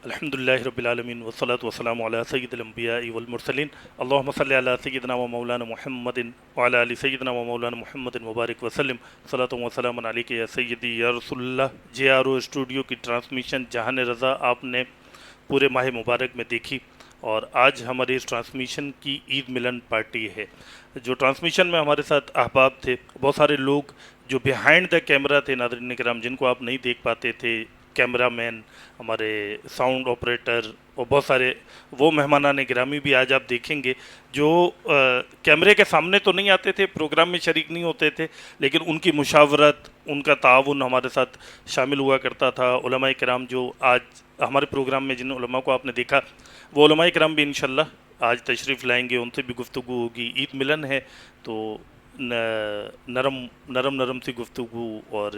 الحمد للہ رب العالمین والصلاۃ والسلام علی سید الانبیاء والمرسلین اللہم صلی علی سیدنا و مولانا محمد وعلی آل سیدنا و مولانا محمد مبارک وسلم صلاۃ و سلام علیک یا سیدی یا رسول اللہ۔ جے آر او اسٹوڈیو کی ٹرانسمیشن جہان رضا آپ نے پورے ماہ مبارک میں دیکھی، اور آج ہماری اس ٹرانسمیشن کی عید ملن پارٹی ہے۔ جو ٹرانسمیشن میں ہمارے ساتھ احباب تھے، بہت سارے لوگ جو بیہائنڈ دا کیمرہ تھے، ناظرین کرام، جن کو آپ نہیں دیکھ پاتے تھے، کیمرہ مین، ہمارے ساؤنڈ آپریٹر، اور بہت سارے وہ مہمانان گرامی بھی آج آپ دیکھیں گے جو کیمرے کے سامنے تو نہیں آتے تھے، پروگرام میں شریک نہیں ہوتے تھے، لیکن ان کی مشاورت، ان کا تعاون ہمارے ساتھ شامل ہوا کرتا تھا۔ علماء کرام جو آج ہمارے پروگرام میں جن علماء کو آپ نے دیکھا، وہ علماء کرام بھی انشاءاللہ آج تشریف لائیں گے، ان سے بھی گفتگو ہوگی۔ عید ملن ہے تو نرم سی گفتگو، اور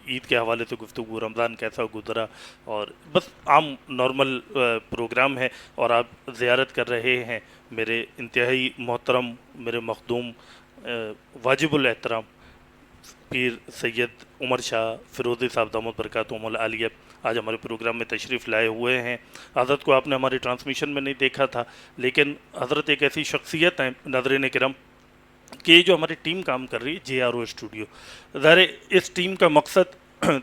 عید کے حوالے سے گفتگو، رمضان کیسا گزرا، اور بس عام نارمل پروگرام ہے۔ اور آپ زیارت کر رہے ہیں میرے انتہائی محترم، میرے مخدوم، واجب الاحترام پیر سید عمر شاہ فیروزی صاحب دامت برکاتہم العالیہ، آج ہمارے پروگرام میں تشریف لائے ہوئے ہیں۔ حضرت کو آپ نے ہماری ٹرانسمیشن میں نہیں دیکھا تھا، لیکن حضرت ایک ایسی شخصیت ہیں ناظرین کرام کہ یہ جو ہماری ٹیم کام کر رہی ہے جے آر او اسٹوڈیو، ظاہر ہے اس ٹیم کا مقصد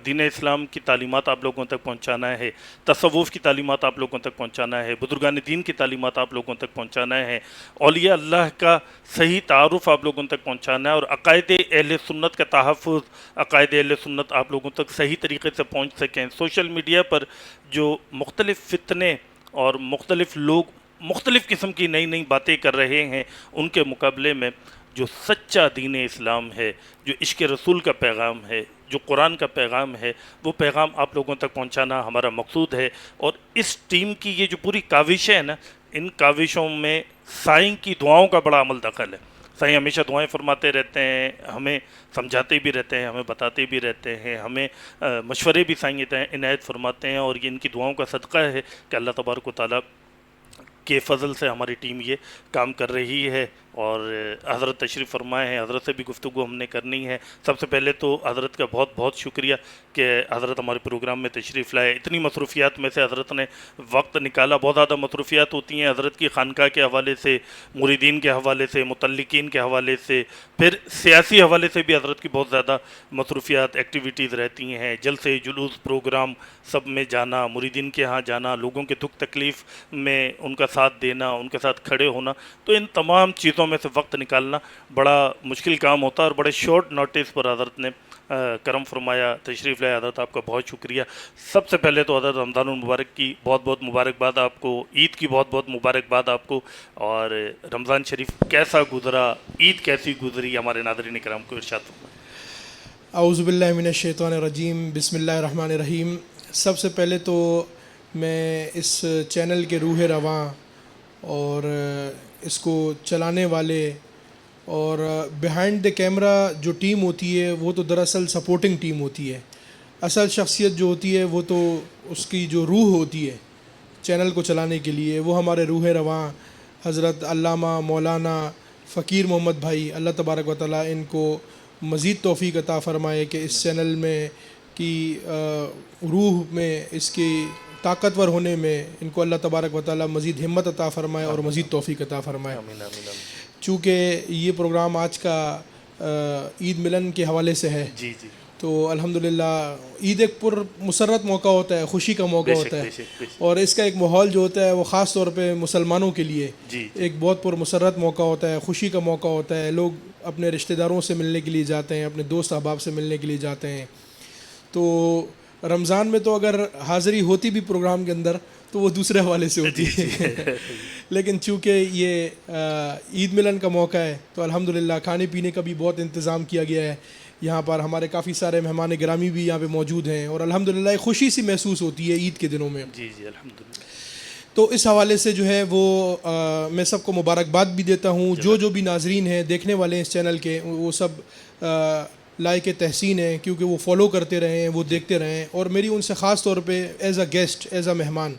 دین اسلام کی تعلیمات آپ لوگوں تک پہنچانا ہے، تصوف کی تعلیمات آپ لوگوں تک پہنچانا ہے، بزرگان دین کی تعلیمات آپ لوگوں تک پہنچانا ہے، اولیاء اللہ کا صحیح تعارف آپ لوگوں تک پہنچانا ہے، اور عقائد اہل سنت کا تحفظ، عقائد اہل سنت آپ لوگوں تک صحیح طریقے سے پہنچ سکیں۔ سوشل میڈیا پر جو مختلف فتنے اور مختلف لوگ مختلف قسم کی نئی باتیں کر رہے ہیں، ان کے مقابلے میں جو سچا دین اسلام ہے، جو عشق رسول کا پیغام ہے، جو قرآن کا پیغام ہے، وہ پیغام آپ لوگوں تک پہنچانا ہمارا مقصود ہے۔ اور اس ٹیم کی یہ جو پوری کاوشیں ہیں نا، ان کاوشوں میں سائیں کی دعاؤں کا بڑا عمل دخل ہے۔ سائیں ہمیشہ دعائیں فرماتے رہتے ہیں، ہمیں سمجھاتے بھی رہتے ہیں، ہمیں بتاتے بھی رہتے ہیں، ہمیں مشورے بھی سائیں عنایت فرماتے ہیں، اور یہ ان کی دعاؤں کا صدقہ ہے کہ اللہ تبارک و تعالیٰ کے فضل سے ہماری ٹیم یہ کام کر رہی ہے۔ اور حضرت تشریف فرمائے ہیں، حضرت سے بھی گفتگو ہم نے کرنی ہے۔ سب سے پہلے تو حضرت کا بہت بہت شکریہ کہ حضرت ہمارے پروگرام میں تشریف لائے۔ اتنی مصروفیات میں سے حضرت نے وقت نکالا۔ بہت زیادہ مصروفیات ہوتی ہیں حضرت کی خانقاہ کے حوالے سے، مریدین کے حوالے سے، متعلقین کے حوالے سے، پھر سیاسی حوالے سے بھی حضرت کی بہت زیادہ مصروفیات، ایکٹیویٹیز رہتی ہیں، جلسے جلوس پروگرام سب میں جانا، مریدین کے ہاں جانا، لوگوں کے دکھ تکلیف میں ان کا ساتھ دینا، ان کے ساتھ کھڑے ہونا، تو ان تمام چیزوں میں سے وقت نکالنا بڑا مشکل کام ہوتا ہے، اور بڑے شارٹ نوٹس پر حضرت نے کرم فرمایا، تشریف لائے۔ حضرت آپ کا بہت شکریہ۔ سب سے پہلے تو حضرت رمضان المبارک کی بہت بہت مبارکباد آپ کو، عید کی بہت بہت مبارکباد آپ کو، اور رمضان شریف کیسا گزرا، عید کیسی گزری، ہمارے ناظرین کرام کو ارشاد فرمائیں۔ اعوذ باللہ من الشیطان الرجیم، بسم اللہ الرحمن الرحیم۔ سب سے پہلے تو میں اس چینل کے روح رواں اور اس کو چلانے والے اور بیہائنڈ دا کیمرہ جو ٹیم ہوتی ہے، وہ تو دراصل سپورٹنگ ٹیم ہوتی ہے۔ اصل شخصیت جو ہوتی ہے وہ تو اس کی جو روح ہوتی ہے چینل کو چلانے کے لیے، وہ ہمارے روح رواں حضرت علامہ مولانا فقیر محمد بھائی، اللہ تبارک و تعالیٰ ان کو مزید توفیق عطا فرمائے کہ اس چینل میں کی روح میں، اس کی طاقتور ہونے میں ان کو اللہ تبارک و تعالیٰ مزید ہمت عطا فرمائے اور مزید توفیق عطا فرمائے۔ آمین آمین آمین۔ چونکہ یہ پروگرام آج کا عید ملن کے حوالے سے ہے، جی جی، تو الحمدللہ عید ایک پر مسرت موقع ہوتا ہے، خوشی کا موقع ہوتا ہے، بے شک، اور اس کا ایک ماحول جو ہوتا ہے وہ خاص طور پہ مسلمانوں کے لیے جی ایک بہت پر مسرت موقع ہوتا ہے، خوشی کا موقع ہوتا ہے۔ لوگ اپنے رشتہ داروں سے ملنے کے لیے جاتے ہیں، اپنے دوست احباب سے ملنے کے لیے جاتے ہیں۔ تو رمضان میں تو اگر حاضری ہوتی بھی پروگرام کے اندر تو وہ دوسرے حوالے سے ہوتی ہے، لیکن چونکہ یہ عید ملن کا موقع ہے تو الحمدللہ کھانے پینے کا بھی بہت انتظام کیا گیا ہے۔ یہاں پر ہمارے کافی سارے مہمان گرامی بھی یہاں پہ موجود ہیں، اور الحمدللہ ایک خوشی سی محسوس ہوتی ہے عید کے دنوں میں۔ جی جی، الحمدللہ۔ تو اس حوالے سے جو ہے وہ میں سب کو مبارکباد بھی دیتا ہوں، جو بھی ناظرین ہیں، دیکھنے والے ہیں اس چینل کے، وہ سب لائق تحسین ہیں، کیونکہ وہ فالو کرتے رہے ہیں، وہ دیکھتے رہے ہیں۔ اور میری ان سے خاص طور پہ as a guest, as a مہمان،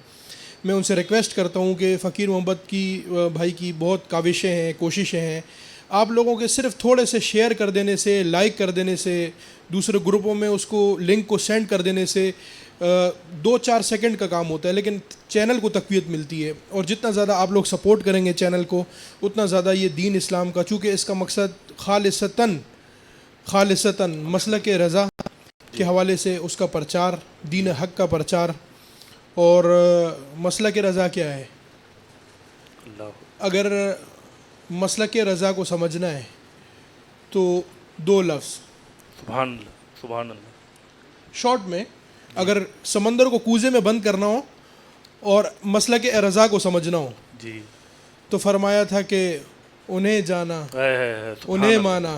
میں ان سے ریکویسٹ کرتا ہوں کہ فقیر محمد کی بھائی کی بہت کاوشیں ہیں، کوششیں ہیں، آپ لوگوں کے صرف تھوڑے سے شیئر کر دینے سے، لائک کر دینے سے، دوسرے گروپوں میں اس کو لنک کو سینڈ کر دینے سے دو چار سیکنڈ کا کام ہوتا ہے، لیکن چینل کو تقویت ملتی ہے، اور جتنا زیادہ آپ لوگ سپورٹ کریں گے چینل کو اتنا زیادہ یہ دین اسلام کا، چونکہ اس کا مقصد خالصتاً مسلک رضا کے حوالے سے اس کا پرچار، دین حق کا پرچار. اور مسلک رضا کیا ہے؟ اللہ اگر مسلک رضا کو سمجھنا ہے تو دو لفظ سبحان اللہ، سبحان اللہ. شارٹ میں، اگر سمندر کو کوزے میں بند کرنا ہو اور مسلک رضا کو سمجھنا ہو جی تو فرمایا تھا کہ انہیں جانا، سبحان انہیں اللہ، مانا،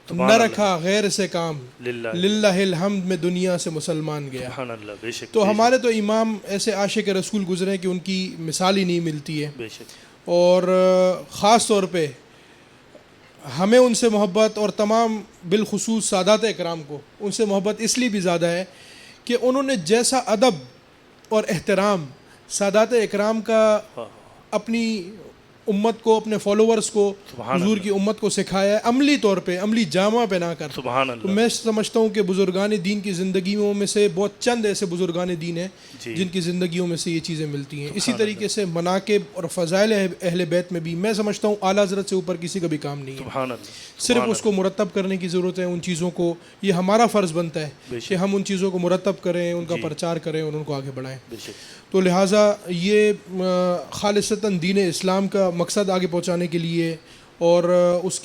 سبحان نہ اللہ. رکھا غیر سے کام، للہ للہ الحمد میں دنیا سے مسلمان گیا. سبحان اللہ. بے شک، تو بے ہمارے تو امام ایسے عاشق رسول گزرے کہ ان کی مثال ہی نہیں ملتی ہے. شک، بے شک. اور خاص طور پہ ہمیں ان سے محبت، اور تمام بالخصوص سادات اکرام کو ان سے محبت اس لیے بھی زیادہ ہے کہ انہوں نے جیسا ادب اور احترام سادات اکرام کا ہاں، اپنی امت کو، اپنے فالوورز کو، سبحان حضور اللہ، کی امت کو سکھایا ہے عملی طور پہ، عملی جامہ پہنا کر. سبحان تو اللہ. میں سمجھتا ہوں کہ بزرگان دین کی زندگیوں میں سے بہت چند ایسے بزرگان دین ہیں جی جن کی زندگیوں میں سے یہ چیزیں ملتی ہیں. اسی سبحان طریقے سے مناقب اور فضائل اہل بیت میں بھی میں سمجھتا ہوں اعلیٰ حضرت سے اوپر کسی کا بھی کام نہیں ہے. سبحان اللہ، صرف سبحان اس کو مرتب کرنے کی ضرورت ہے. ان چیزوں کو یہ ہمارا فرض بنتا ہے بے کہ شک، ہم ان چیزوں کو مرتب کریں، ان کا جی. پرچار کریں اور ان کو آگے بڑھائیں. بے شک. تو لہٰذا یہ خالصتاً دین اسلام کا مقصد آگے پہنچانے کے لیے اور اس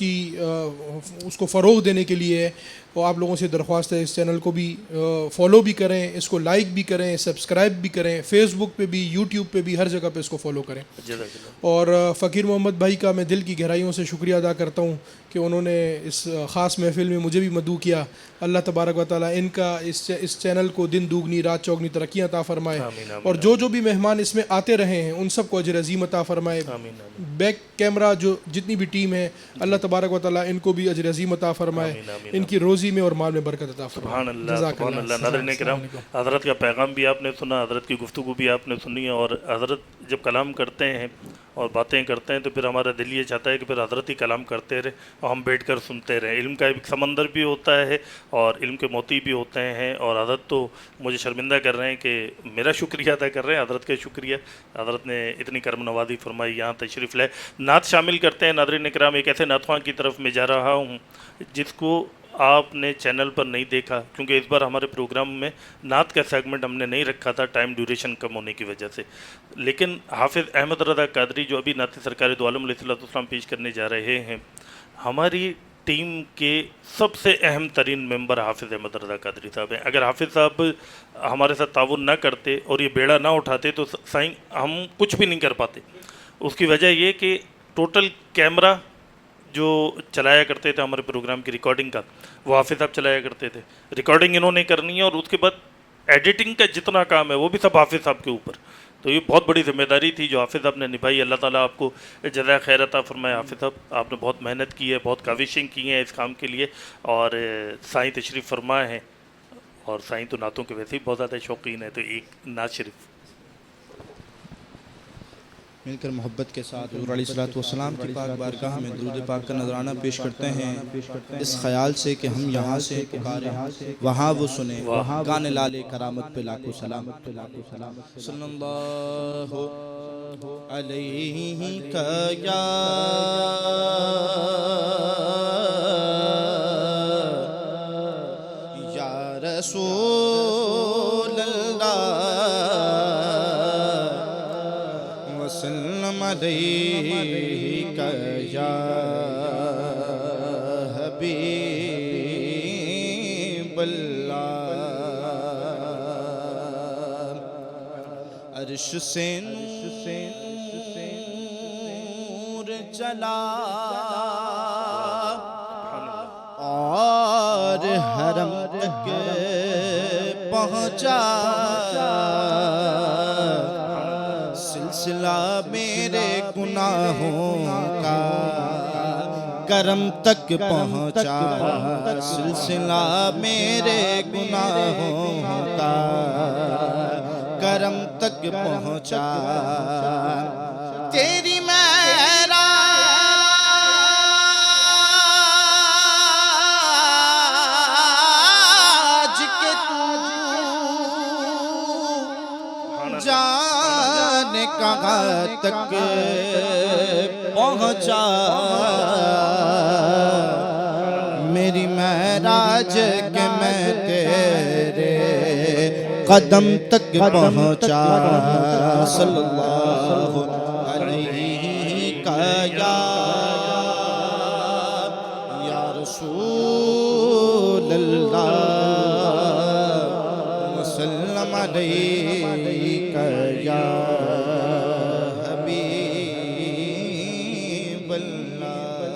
کو فروغ دینے کے لیے، اور آپ لوگوں سے درخواست ہے اس چینل کو بھی فالو بھی کریں، اس کو لائک بھی کریں، سبسکرائب بھی کریں، فیس بک پہ بھی، یوٹیوب پہ بھی، ہر جگہ پہ اس کو فالو کریں. جزاک اللہ. اور فقیر محمد بھائی کا میں دل کی گہرائیوں سے شکریہ ادا کرتا ہوں کہ انہوں نے اس خاص محفل میں مجھے بھی مدعو کیا. اللہ تبارک و تعالیٰ ان کا اس چینل کو دن دوگنی رات چوگنی ترقی عطا فرمائے، آمین، آمین، اور جو بھی مہمان اس میں آتے رہے ہیں ان سب کو اجر عظیم عطا فرمائے. آمین، آمین. بیک کیمرہ جو جتنی بھی ٹیم ہے، اللہ تبارک و تعالیٰ ان کو بھی اجر عظیم عطا فرمائے، آمین، آمین، ان کی روزی میں اور مال میں برکت عطا فرمائے. سبحان اللہ، جزاک سبحان اللہ. السلام ناظرین کرام، علیکم. حضرت کا پیغام بھی آپ نے سنا، حضرت کی گفتگو بھی آپ نے سنی، اور حضرت جب کلام کرتے ہیں اور باتیں کرتے ہیں تو پھر ہمارا دل یہ چاہتا ہے کہ پھر حضرت ہی کلام کرتے رہے اور ہم بیٹھ کر سنتے رہیں. علم کا ایک سمندر بھی ہوتا ہے اور علم کے موتی بھی ہوتے ہیں، اور حضرت تو مجھے شرمندہ کر رہے ہیں کہ میرا شکریہ ادا کر رہے ہیں. حضرت کا شکریہ، حضرت نے اتنی کرم نوازی فرمائی، یہاں تشریف لائے. نعت شامل کرتے ہیں. ناظرین کرام، ایک ایسے نعت خواں کی طرف میں جا رہا ہوں جس کو آپ نے چینل پر نہیں دیکھا، کیونکہ اس بار ہمارے پروگرام میں نعت کا سیگمنٹ ہم نے نہیں رکھا تھا ٹائم ڈیوریشن کم ہونے کی وجہ سے. لیکن حافظ احمد رضا قادری جو ابھی نعت سرکار دو عالم علیہ السلام پیش کرنے جا رہے ہیں، ہماری ٹیم کے سب سے اہم ترین ممبر حافظ احمد رضا قادری صاحب ہیں. اگر حافظ صاحب ہمارے ساتھ تعاون نہ کرتے اور یہ بیڑا نہ اٹھاتے تو سائیں ہم کچھ بھی نہیں کر پاتے. اس کی وجہ یہ کہ ٹوٹل کیمرہ جو چلایا کرتے تھے ہمارے پروگرام کی ریکارڈنگ کا، وہ حافظ صاحب چلایا کرتے تھے. ریکارڈنگ انہوں نے کرنی ہے، اور اس کے بعد ایڈیٹنگ کا جتنا کام ہے وہ بھی سب حافظ صاحب کے اوپر. تو یہ بہت بڑی ذمہ داری تھی جو حافظ صاحب نے نبھائی. اللہ تعالیٰ آپ کو جزائے خیر عطا فرمائے. حافظ صاحب آپ نے بہت محنت کی ہے، بہت کاوشیں کی ہیں اس کام کے لیے، اور سائیں تشریف فرما ہیں، اور سائیں تو نعتوں کے ویسے ہی بہت زیادہ شوقین ہیں. تو ایک نعت شریف مل کر محبت کے ساتھ حضور علیہ الصلوۃ والسلام کی پاک بارگاہ میں درود پاک کا نذرانہ پیش کرتے ہیں، اس خیال سے کہ ہم یہاں سے پکاریں وہاں وہ سنیں. گانے لالے کرامت پہ لاکھوں سلام. صلی اللہ علیہ یا رسول اللہ وسلم علیکہ یا حبیب اللہ. عرش سے نور چلا اور حرم تک پہنچا، سلسلہ میرے گناہوں کا کرم تک پہنچا، سلسلہ میرے گناہوں کا کرم تک پہنچا. تیری معراج کے تو نے کہاں تک پہنچا میری معراج کہ میں تیرے قدم تک پہنچا صلی اللہ علیہ یا رسول اللہ وسلم علیک یا حبیب اللہ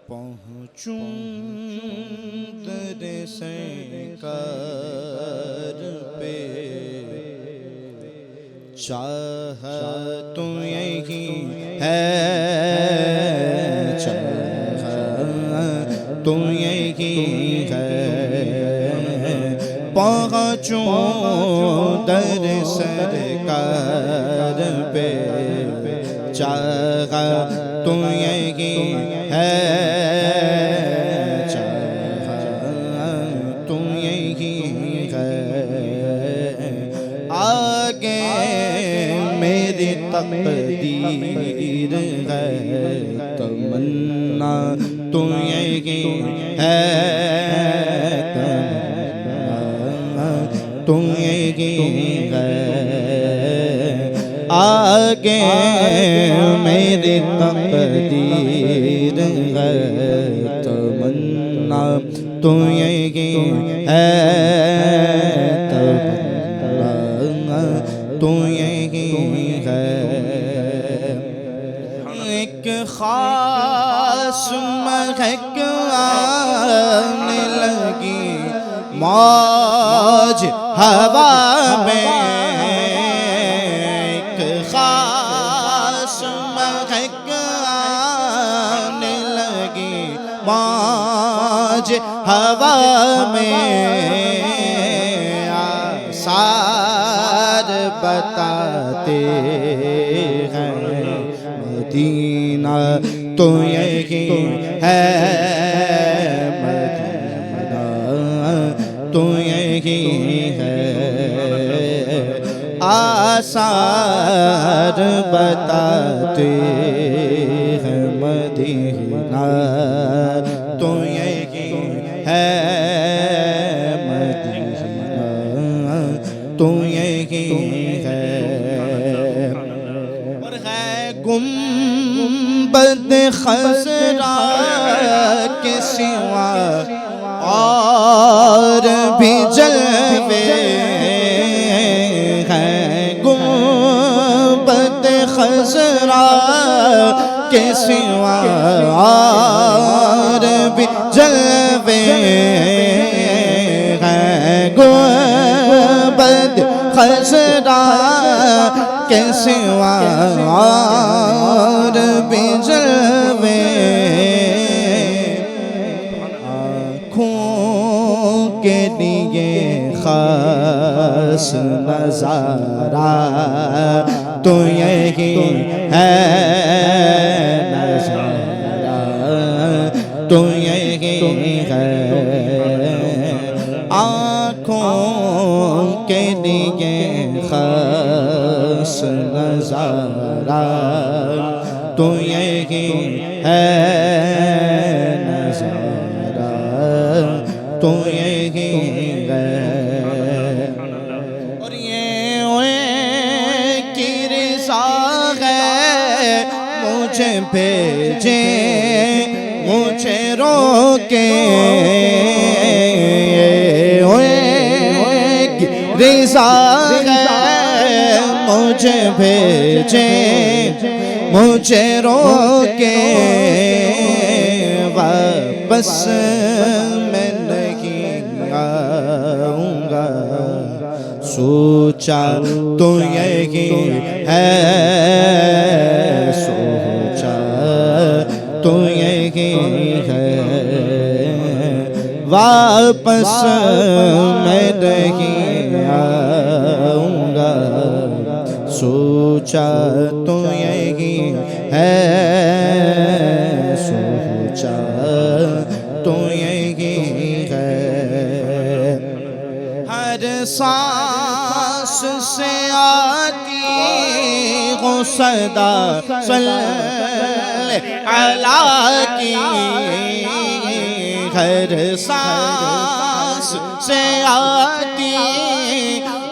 پہنچوں در سرکار پہ چاہت یہی ہے چاہت یہی ہے پہنچوں در سرکار پہ چاہت یہی ہے چاہت یہی ہے آگے میری تقدیر ہے تمنا تو یہی ہے تمنا تو یہی ہے آگے میری تقدیر ہے تمنا تو یہی ہے تمنا تو یہی ہے ایک خاص مہک آنے لگی موج ہوا میں ایک خاص مہک آنے لگی موج ہوا میں آثار بتاتے ہیں مدینہ تو یہی ہے مدینہ تو یہی ہے آثار بتاتے ہیں مدینہ تو یہی ہے مدینہ تو یہی ہے اور ہے گنبد خضرا کے سوا اور بھی جلوے ہیں گنبد خضرا کے سوا اور بھی جلوے ہیں گنبد خضرا کے سوا اور بھی جلوے آنکھوں کے لیے خاص نظارہ تو یہی ہے نظارہ تو یہی ہے آنکھوں کے لیے خاص نظارہ تو یہی ہے نظارہ تو یہی ہے اور یہ کی رضا ہے مجھے بھیجے مجھے روکے رضا ہے مجھے بھیجے مجھے روکے واپس میں نہیں آؤں گا سوچا تو یہی ہے سوچا تو یہی ہے واپس میں نہیں آؤں گا سوچا تو یہی ہے سوچا تو یہی ہے ہر سانس سے آتی ہو صدا صلی علی کی، ہر سانس سے آتی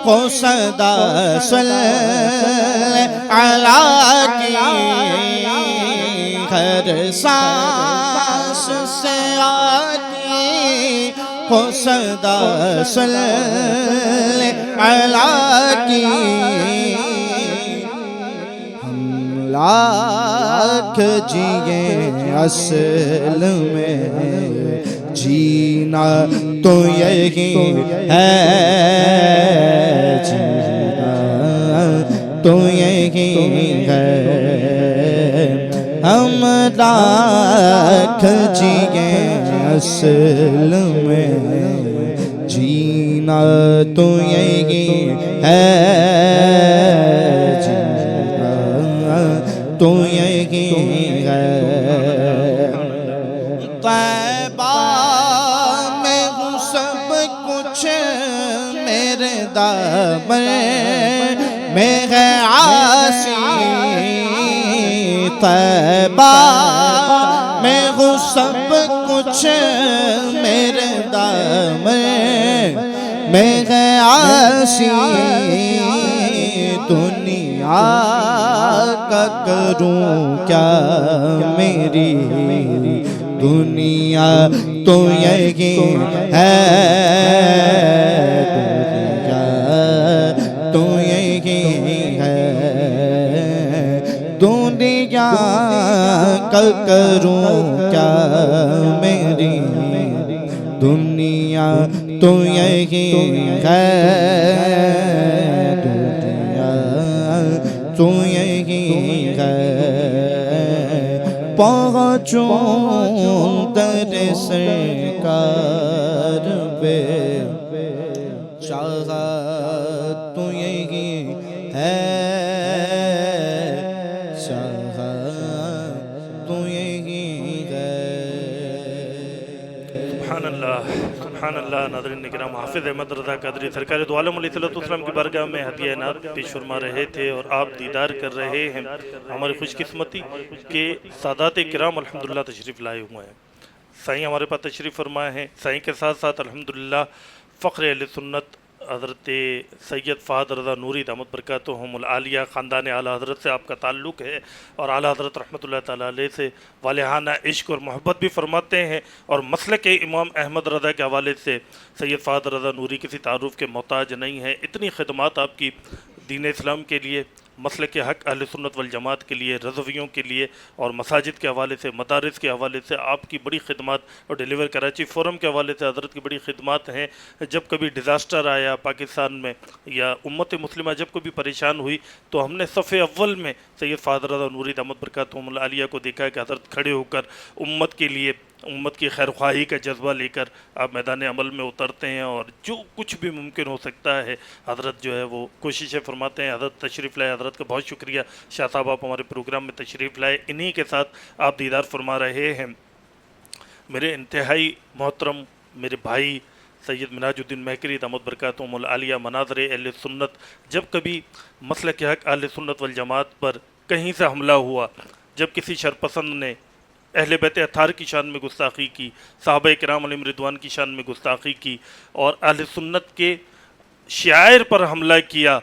ہو صدا صلی علی کی، ہر سانس سے آتی ہو صدا صلی علی کی۔ ہم لاکھ جیے اصل میں جینا تو یہی ہے، جینا تو یہی ہے، ہم لاکھ جیے اصل میں جینا تو یہی ہے، جینا تو یہی ہے۔ طیبہ میں ہوں سب کچھ میرے دامن میں ہے عاصی، طیبہ میں ہوں سب کچھ میرے دامن میں ہے عاصی، دنیا کا کروں کیا میری دنیا تو یہی ہے، دنیا تو یہی ہے، دنیا کا کروں کیا میری دنیا تو یہی ہے، دنیا تو یہی ہے، پہنچوں در سرکار پہ چاہا تو یہی ہے، چاہا تو یہی ہے۔ سبحان اللہ سبحان اللہ۔ ناظرین کرام، حافظ احمد رضا قادری سرکار دو عالم علیہ السلام کی بارگاہ میں ہدیہ عنایت پیش فرما رہے تھے اور آپ دیدار کر رہے ہیں۔ ہماری خوش قسمتی کہ سادات کرام الحمدللہ تشریف لائے ہوئے ہیں، سائیں ہمارے پاس تشریف فرمائے ہیں۔ سائیں کے ساتھ ساتھ الحمدللہ فخر اہل سنت حضرت سید فہد رضا نوری دامت برکاتہم العالیہ، خاندان اعلیٰ حضرت سے آپ کا تعلق ہے، اور اعلیٰ حضرت رحمۃ اللہ تعالیٰ علیہ سے والہانہ عشق اور محبت بھی فرماتے ہیں، اور مسلک امام احمد رضا کے حوالے سے سید فہد رضا نوری کسی تعارف کے محتاج نہیں ہے۔ اتنی خدمات آپ کی دین اسلام کے لیے، مسلک حق اہل سنت والجماعت کے لیے، رضویوں کے لیے، اور مساجد کے حوالے سے، مدارس کے حوالے سے آپ کی بڑی خدمات، اور ڈیلیور کراچی فورم کے حوالے سے حضرت کی بڑی خدمات ہیں۔ جب کبھی ڈیزاسٹر آیا پاکستان میں یا امت مسلمہ جب کبھی پریشان ہوئی تو ہم نے صف اول میں سید فہد رضا نوری دامت برکاتہم العالیہ کو دیکھا کہ حضرت کھڑے ہو کر امت کے لیے، امت کی خیر خواہی کا جذبہ لے کر آپ میدان عمل میں اترتے ہیں، اور جو کچھ بھی ممکن ہو سکتا ہے حضرت جو ہے وہ کوششیں فرماتے ہیں۔ حضرت تشریف لائے، حضرت کا بہت شکریہ۔ شاہ صاحب آپ ہمارے پروگرام میں تشریف لائے، انہی کے ساتھ آپ دیدار فرما رہے ہیں۔ میرے انتہائی محترم میرے بھائی سید مناج الدین مہکری دامت برکاتہم العالیہ، مناظر اہل سنت، جب کبھی مسلک حق اہل سنت والجماعت پر کہیں سے حملہ ہوا، جب کسی شرپسند نے اہل بیت اطہار کی شان میں گستاخی کی، صحابہ کرام علیہم رضوان کی شان میں گستاخی کی، اور اہل سنت کے شاعر پر حملہ کیا،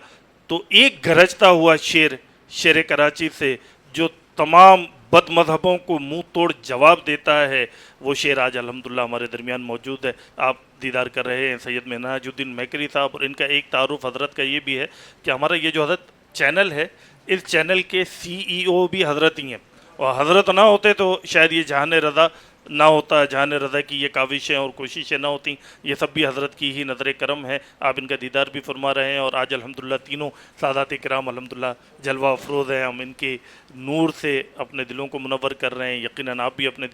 تو ایک گرجتا ہوا شیر کراچی سے جو تمام بد مذہبوں کو منہ توڑ جواب دیتا ہے، وہ شعر آج الحمدللہ ہمارے درمیان موجود ہے۔ آپ دیدار کر رہے ہیں سید مناج الدین مہکری صاحب، اور ان کا ایک تعارف حضرت کا یہ بھی ہے کہ ہمارا یہ جو حضرت چینل ہے، اس چینل کے CEO بھی حضرت ہی ہیں، اور حضرت نہ ہوتے تو شاید یہ جہان رضا نہ ہوتا، جہان رضا کی یہ کاوشیں اور کوششیں نہ ہوتیں، یہ سب بھی حضرت کی ہی نظر کرم ہے۔ آپ ان کا دیدار بھی فرما رہے ہیں، اور آج الحمدللہ تینوں سادات کرام الحمدللہ جلوہ افروز ہیں، ہم ان کے نور سے اپنے دلوں کو منور کر رہے ہیں، یقیناً آپ بھی اپنے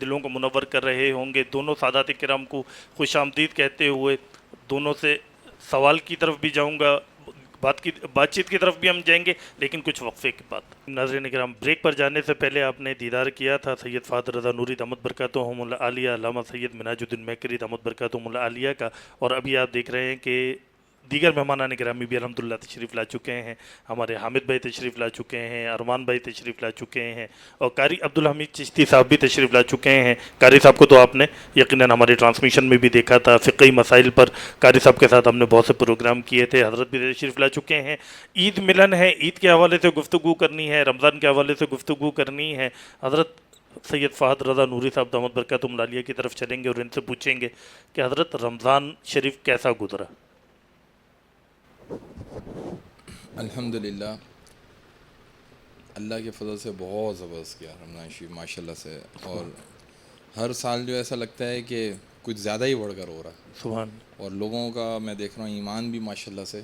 دلوں کو منور کر رہے ہوں گے۔ دونوں سادات کرام کو خوش آمدید کہتے ہوئے دونوں سے سوال کی طرف بھی جاؤں گا، بات چیت کی طرف بھی ہم جائیں گے، لیکن کچھ وقفے کے بعد۔ ناظرین کرام، بریک پر جانے سے پہلے آپ نے دیدار کیا تھا سید فہد رضا نوری دامت برکاتہم العالیہ، علامہ سید مناج الدین مہکری دامت برکاتہم العالیہ کا، اور ابھی آپ دیکھ رہے ہیں کہ دیگر مہمانان گرامی بھی الحمدللہ تشریف لا چکے ہیں. ہمارے حامد بھائی تشریف لا چکے ہیں, ارمان بھائی تشریف لا چکے ہیں, اور قاری عبدالحمید چشتی صاحب بھی تشریف لا چکے ہیں. قاری صاحب کو تو آپ نے یقیناً ہماری ٹرانسمیشن میں بھی دیکھا تھا, فقہی مسائل پر قاری صاحب کے ساتھ ہم نے بہت سے پروگرام کیے تھے. حضرت بھی تشریف لا چکے ہیں. عید ملن ہے, عید کے حوالے سے گفتگو کرنی ہے, رمضان کے حوالے سے گفتگو کرنی ہے. حضرت سید فہد رضا نوری صاحب دامت برکاتہم العالیہ کی طرف چلیں گے اور ان سے پوچھیں گے کہ حضرت رمضان شریف کیسا گزرا؟ الحمدللہ اللہ کے فضل سے بہت زبردست کیا رمضان شریف ماشاء اللہ سے. اور ہر سال جو ایسا لگتا ہے کہ کچھ زیادہ ہی بڑھ کر ہو رہا ہے. سبحان. اور لوگوں کا میں دیکھ رہا ہوں ایمان بھی ماشاء اللہ سے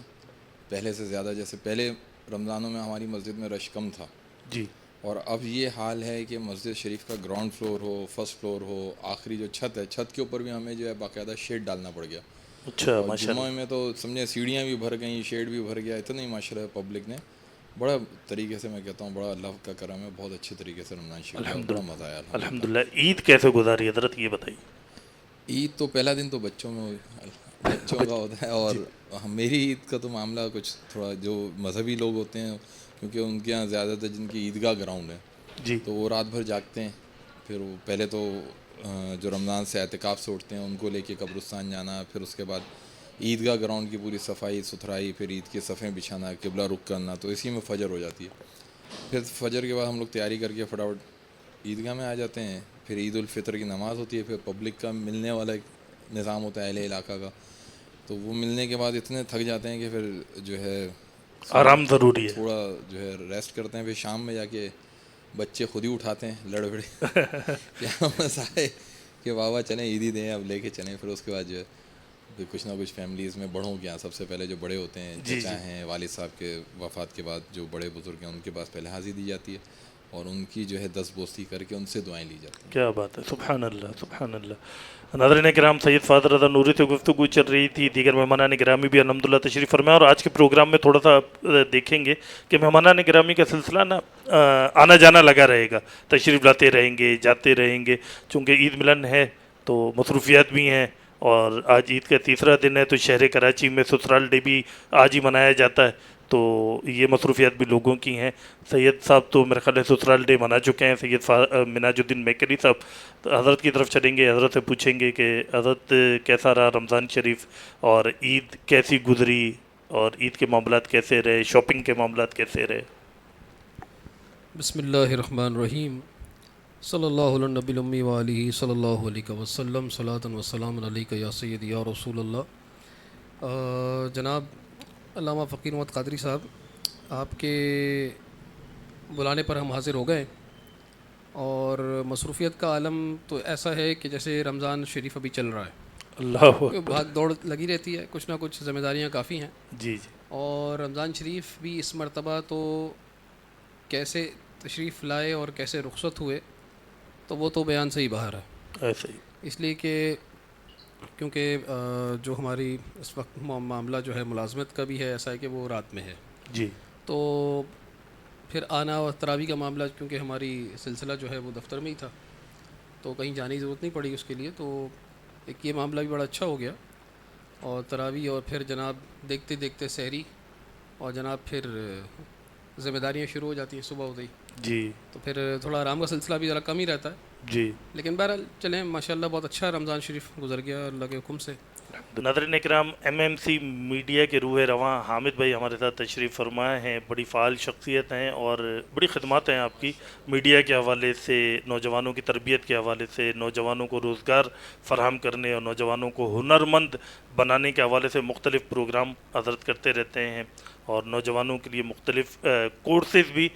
پہلے سے زیادہ. جیسے پہلے رمضانوں میں ہماری مسجد میں رش کم تھا, جی. اور اب یہ حال ہے کہ مسجد شریف کا گراؤنڈ فلور ہو, فرسٹ فلور ہو, آخری جو چھت ہے, چھت کے اوپر بھی ہمیں جو ہے باقاعدہ شیڈ ڈالنا پڑ گیا. اچھا اور ماشاء جمعہ اللہ. میں تو سمجھے سیڑھیاں بھی بھر گئیں, شیڈ بھی بھر گیا. اتنا ہی ماشاء اللہ پبلک نے بڑا طریقے سے, میں کہتا ہوں بڑا اللہ کا کرم ہے, بہت اچھے طریقے سے رمضان شریف میں بڑا مزہ آیا. الحمدللہ. عید کیسے گزاری حضرت یہ بتائیے؟ عید تو پہلا دن تو بچوں کا ہوتا ہے, اور میری عید کا تو معاملہ کچھ تھوڑا جو مذہبی لوگ ہوتے ہیں, کیونکہ ان کے یہاں زیادہ تر جن کی عیدگاہ گراؤنڈ ہے, جی. تو وہ رات بھر جاگتے ہیں. پھر وہ پہلے تو جو رمضان سے اعتکاف سے اٹھتے ہیں ان کو لے کے قبرستان جانا, پھر اس کے بعد عیدگاہ گراؤنڈ کی پوری صفائی ستھرائی, پھر عید کے صفیں بچھانا, قبلہ رخ کرنا, تو اسی میں فجر ہو جاتی ہے. پھر فجر کے بعد ہم لوگ تیاری کر کے فٹافٹ عیدگاہ میں آ جاتے ہیں. پھر عید الفطر کی نماز ہوتی ہے, پھر پبلک کا ملنے والا ایک نظام ہوتا ہے اہل علاقہ کا, تو وہ ملنے کے بعد اتنے تھک جاتے ہیں کہ پھر جو ہے آرام ضروری ہے, تھوڑا جو ہے ریسٹ کرتے ہیں. پھر شام میں جا کے بچے خود ہی اٹھاتے ہیں لڑ بڑے کیا مزہ ہے کہ بابا چلیں عیدی دیں, اب لے کے چلیں. پھر اس کے بعد جو ہے پھر کچھ نہ کچھ فیملیز میں بڑوں کے یہاں سب سے پہلے جو بڑے ہوتے ہیں, چچا ہیں, والد صاحب کے وفات کے بعد جو بڑے بزرگ ہیں ان کے پاس پہلے حاضری دی جاتی ہے, اور ان کی جو ہے دست بوستی کر کے ان سے دعائیں لی جاتی ہیں. کیا بات ہے, سبحان اللہ سبحان اللہ. ناظرین کرام, سید فہد رضا نوری سے گفتگو چل رہی تھی. دیگر مہمانان گرامی بھی الحمدللہ تشریف فرمائے, اور آج کے پروگرام میں تھوڑا سا دیکھیں گے کہ مہمانان گرامی کا سلسلہ نا آنا جانا لگا رہے گا, تشریف لاتے رہیں گے, جاتے رہیں گے. چونکہ عید ملن ہے تو مصروفیات بھی ہیں, اور آج عید کا تیسرا دن ہے, تو شہر کراچی میں سسرال ڈے بھی آج ہی منایا جاتا ہے, تو یہ مصروفیات بھی لوگوں کی ہیں. سید صاحب تو میرے خیال ہے سسرال ڈے منا چکے ہیں, سید مناج الدین میکری صاحب. تو حضرت کی طرف چلیں گے, حضرت سے پوچھیں گے کہ حضرت کیسا رہا رمضان شریف, اور عید کیسی گزری, اور عید کے معاملات کیسے رہے, شاپنگ کے معاملات کیسے رہے. بسم اللہ الرحمن الرحیم. صلی اللہ علی النبی الامی وآلہ صلی اللہ علیہ وسلم. صلاۃ و سلام علیک یا سیدی یا رسول اللہ. جناب علامہ فقیر محمد قادری صاحب, آپ کے بلانے پر ہم حاضر ہو گئے, اور مصروفیت کا عالم تو ایسا ہے کہ جیسے رمضان شریف ابھی چل رہا ہے, اللہ بھاگ دوڑ لگی رہتی ہے, کچھ نہ کچھ ذمہ داریاں کافی ہیں. جی جی. اور رمضان شریف بھی اس مرتبہ تو کیسے تشریف لائے اور کیسے رخصت ہوئے تو وہ تو بیان سے ہی باہر ہے. ایسے ہی. اس لیے کہ کیونکہ جو ہماری اس وقت معاملہ جو ہے ملازمت کا بھی ہے, ایسا ہے کہ وہ رات میں ہے. جی. تو پھر آنا اور تراویح کا معاملہ, کیونکہ ہماری سلسلہ جو ہے وہ دفتر میں ہی تھا, تو کہیں جانے کی ضرورت نہیں پڑی اس کے لیے. تو ایک یہ معاملہ بھی بڑا اچھا ہو گیا, اور تراویح, اور پھر جناب دیکھتے دیکھتے سحری, اور جناب پھر ذمہ داریاں شروع ہو جاتی ہیں صبح ہوتے ہی. جی. تو پھر تھوڑا آرام کا سلسلہ بھی ذرا کم ہی رہتا ہے. جی. لیکن بہرحال چلیں, ماشاءاللہ بہت اچھا رمضان شریف گزر گیا اللہ کے حکم سے. ناظرین اکرام, MMC میڈیا کے روح رواں حامد بھائی ہمارے ساتھ تشریف فرمائے ہیں. بڑی فعال شخصیت ہیں اور بڑی خدمات ہیں آپ کی, میڈیا کے حوالے سے, نوجوانوں کی تربیت کے حوالے سے, نوجوانوں کو روزگار فراہم کرنے اور نوجوانوں کو ہنرمند بنانے کے حوالے سے مختلف پروگرام حضرت کرتے رہتے ہیں, اور نوجوانوں کے لیے مختلف کورسز بھی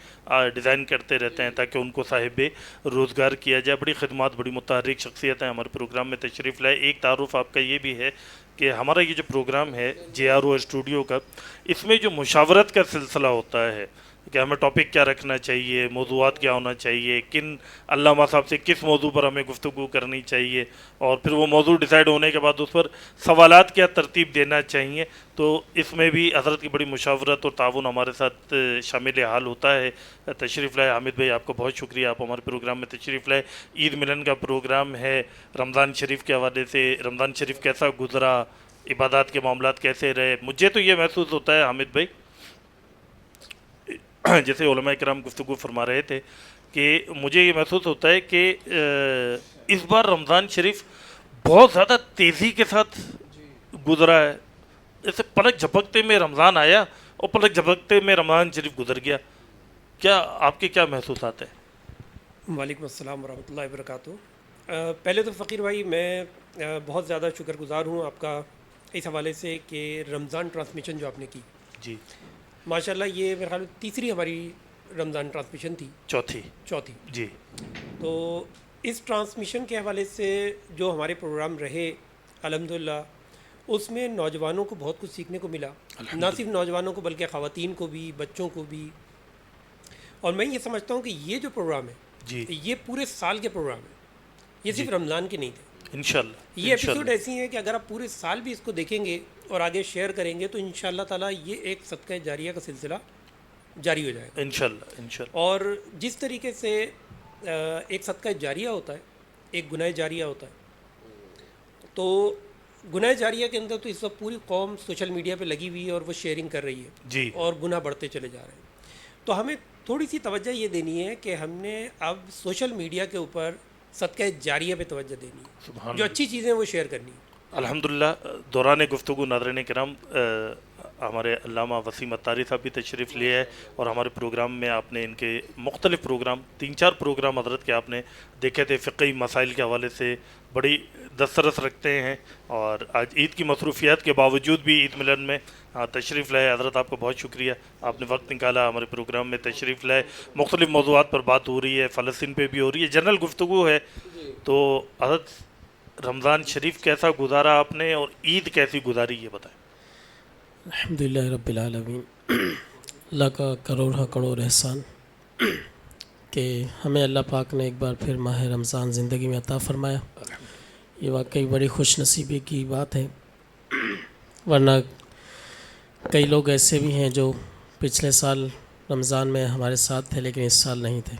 ڈیزائن کرتے رہتے ہیں تاکہ ان کو صاحب روزگار کیا جائے. بڑی خدمات, بڑی متحرک شخصیت ہیں, ہمارے پروگرام میں تشریف لائے. ایک تعارف آپ کا یہ بھی ہے کہ ہمارا یہ جو پروگرام ہے JRO اسٹوڈیو کا, اس میں جو مشاورت کا سلسلہ ہوتا ہے کہ ہمیں ٹاپک کیا رکھنا چاہیے, موضوعات کیا ہونا چاہیے, کن علامہ صاحب سے کس موضوع پر ہمیں گفتگو کرنی چاہیے, اور پھر وہ موضوع ڈیسائیڈ ہونے کے بعد اس پر سوالات کیا ترتیب دینا چاہیے, تو اس میں بھی حضرت کی بڑی مشاورت اور تعاون ہمارے ساتھ شامل حال ہوتا ہے. تشریف لائے حامد بھائی, آپ کو بہت شکریہ, آپ ہمارے پروگرام میں تشریف لائے. عید ملن کا پروگرام ہے, رمضان شریف کے حوالے سے رمضان شریف کیسا گزرا, عبادات کے معاملات کیسے رہے. مجھے تو یہ محسوس ہوتا ہے حامد بھائی، جیسے علماء کرام گفتگو فرما رہے تھے، کہ مجھے یہ محسوس ہوتا ہے کہ اس بار رمضان شریف بہت زیادہ تیزی کے ساتھ گزرا ہے. جیسے پلک جھپکتے میں رمضان آیا اور پلک جھپکتے میں رمضان شریف گزر گیا. کیا آپ کے کیا محسوسات ہیں؟ وعلیکم السلام ورحمۃ اللہ وبرکاتہ. پہلے تو فقیر بھائی میں بہت زیادہ شکر گزار ہوں آپ کا اس حوالے سے کہ رمضان ٹرانسمیشن جو آپ نے کی، جی ماشاءاللہ یہ میرے خیال میں تیسری ہماری رمضان ٹرانسمیشن تھی، چوتھی. جی تو اس ٹرانسمیشن کے حوالے سے جو ہمارے پروگرام رہے الحمدللہ اس میں نوجوانوں کو بہت کچھ سیکھنے کو ملا. نہ صرف نوجوانوں کو بلکہ خواتین کو بھی، بچوں کو بھی. اور میں یہ سمجھتا ہوں کہ یہ جو پروگرام ہے جی یہ پورے سال کے پروگرام ہیں، یہ صرف رمضان کے نہیں تھے. انشاءاللہ یہ ایپیسوڈ ایسی ہیں کہ اگر آپ پورے سال بھی اس کو دیکھیں گے اور آگے شیئر کریں گے تو انشاءاللہ تعالیٰ یہ ایک صدقہ جاریہ کا سلسلہ جاری ہو جائے گا انشاءاللہ. اور جس طریقے سے ایک صدقہ جاریہ ہوتا ہے، ایک گناہ جاریہ ہوتا ہے، تو گناہ جاریہ کے اندر تو اس وقت پوری قوم سوشل میڈیا پہ لگی ہوئی ہے اور وہ شیئرنگ کر رہی ہے جی اور گناہ بڑھتے چلے جا رہے ہیں. تو ہمیں تھوڑی سی توجہ یہ دینی ہے کہ ہم نے اب سوشل میڈیا کے اوپر صدقہ جاریہ پہ توجہ دینی ہے، سبحان جو اچھی چیزیں وہ شیئر کرنی ہے. الحمدللہ. دوران گفتگو ناظرین کرام ہمارے علامہ وسیم اتاری صاحب بھی تشریف لیے ہے اور ہمارے پروگرام میں آپ نے ان کے مختلف پروگرام 3-4 پروگرام حضرت کے آپ نے دیکھے تھے، فقہی مسائل کے حوالے سے بڑی دسترس رکھتے ہیں. اور آج عید کی مصروفیات کے باوجود بھی عید ملن میں تشریف لائے. حضرت آپ کو بہت شکریہ، آپ نے وقت نکالا ہمارے پروگرام میں تشریف لائے. مختلف موضوعات پر بات ہو رہی ہے، فلسطین پہ بھی ہو رہی ہے، جنرل گفتگو ہے. تو حضرت رمضان شریف کیسا گزارا آپ نے اور عید کیسی گزاری یہ بتائیں. الحمدللہ رب العالمین. اللہ کا کروڑ احسان کہ ہمیں اللہ پاک نے ایک بار پھر ماہ رمضان زندگی میں عطا فرمایا. یہ واقعی بڑی خوش نصیبی کی بات ہے، ورنہ کئی لوگ ایسے بھی ہیں جو پچھلے سال رمضان میں ہمارے ساتھ تھے لیکن اس سال نہیں تھے.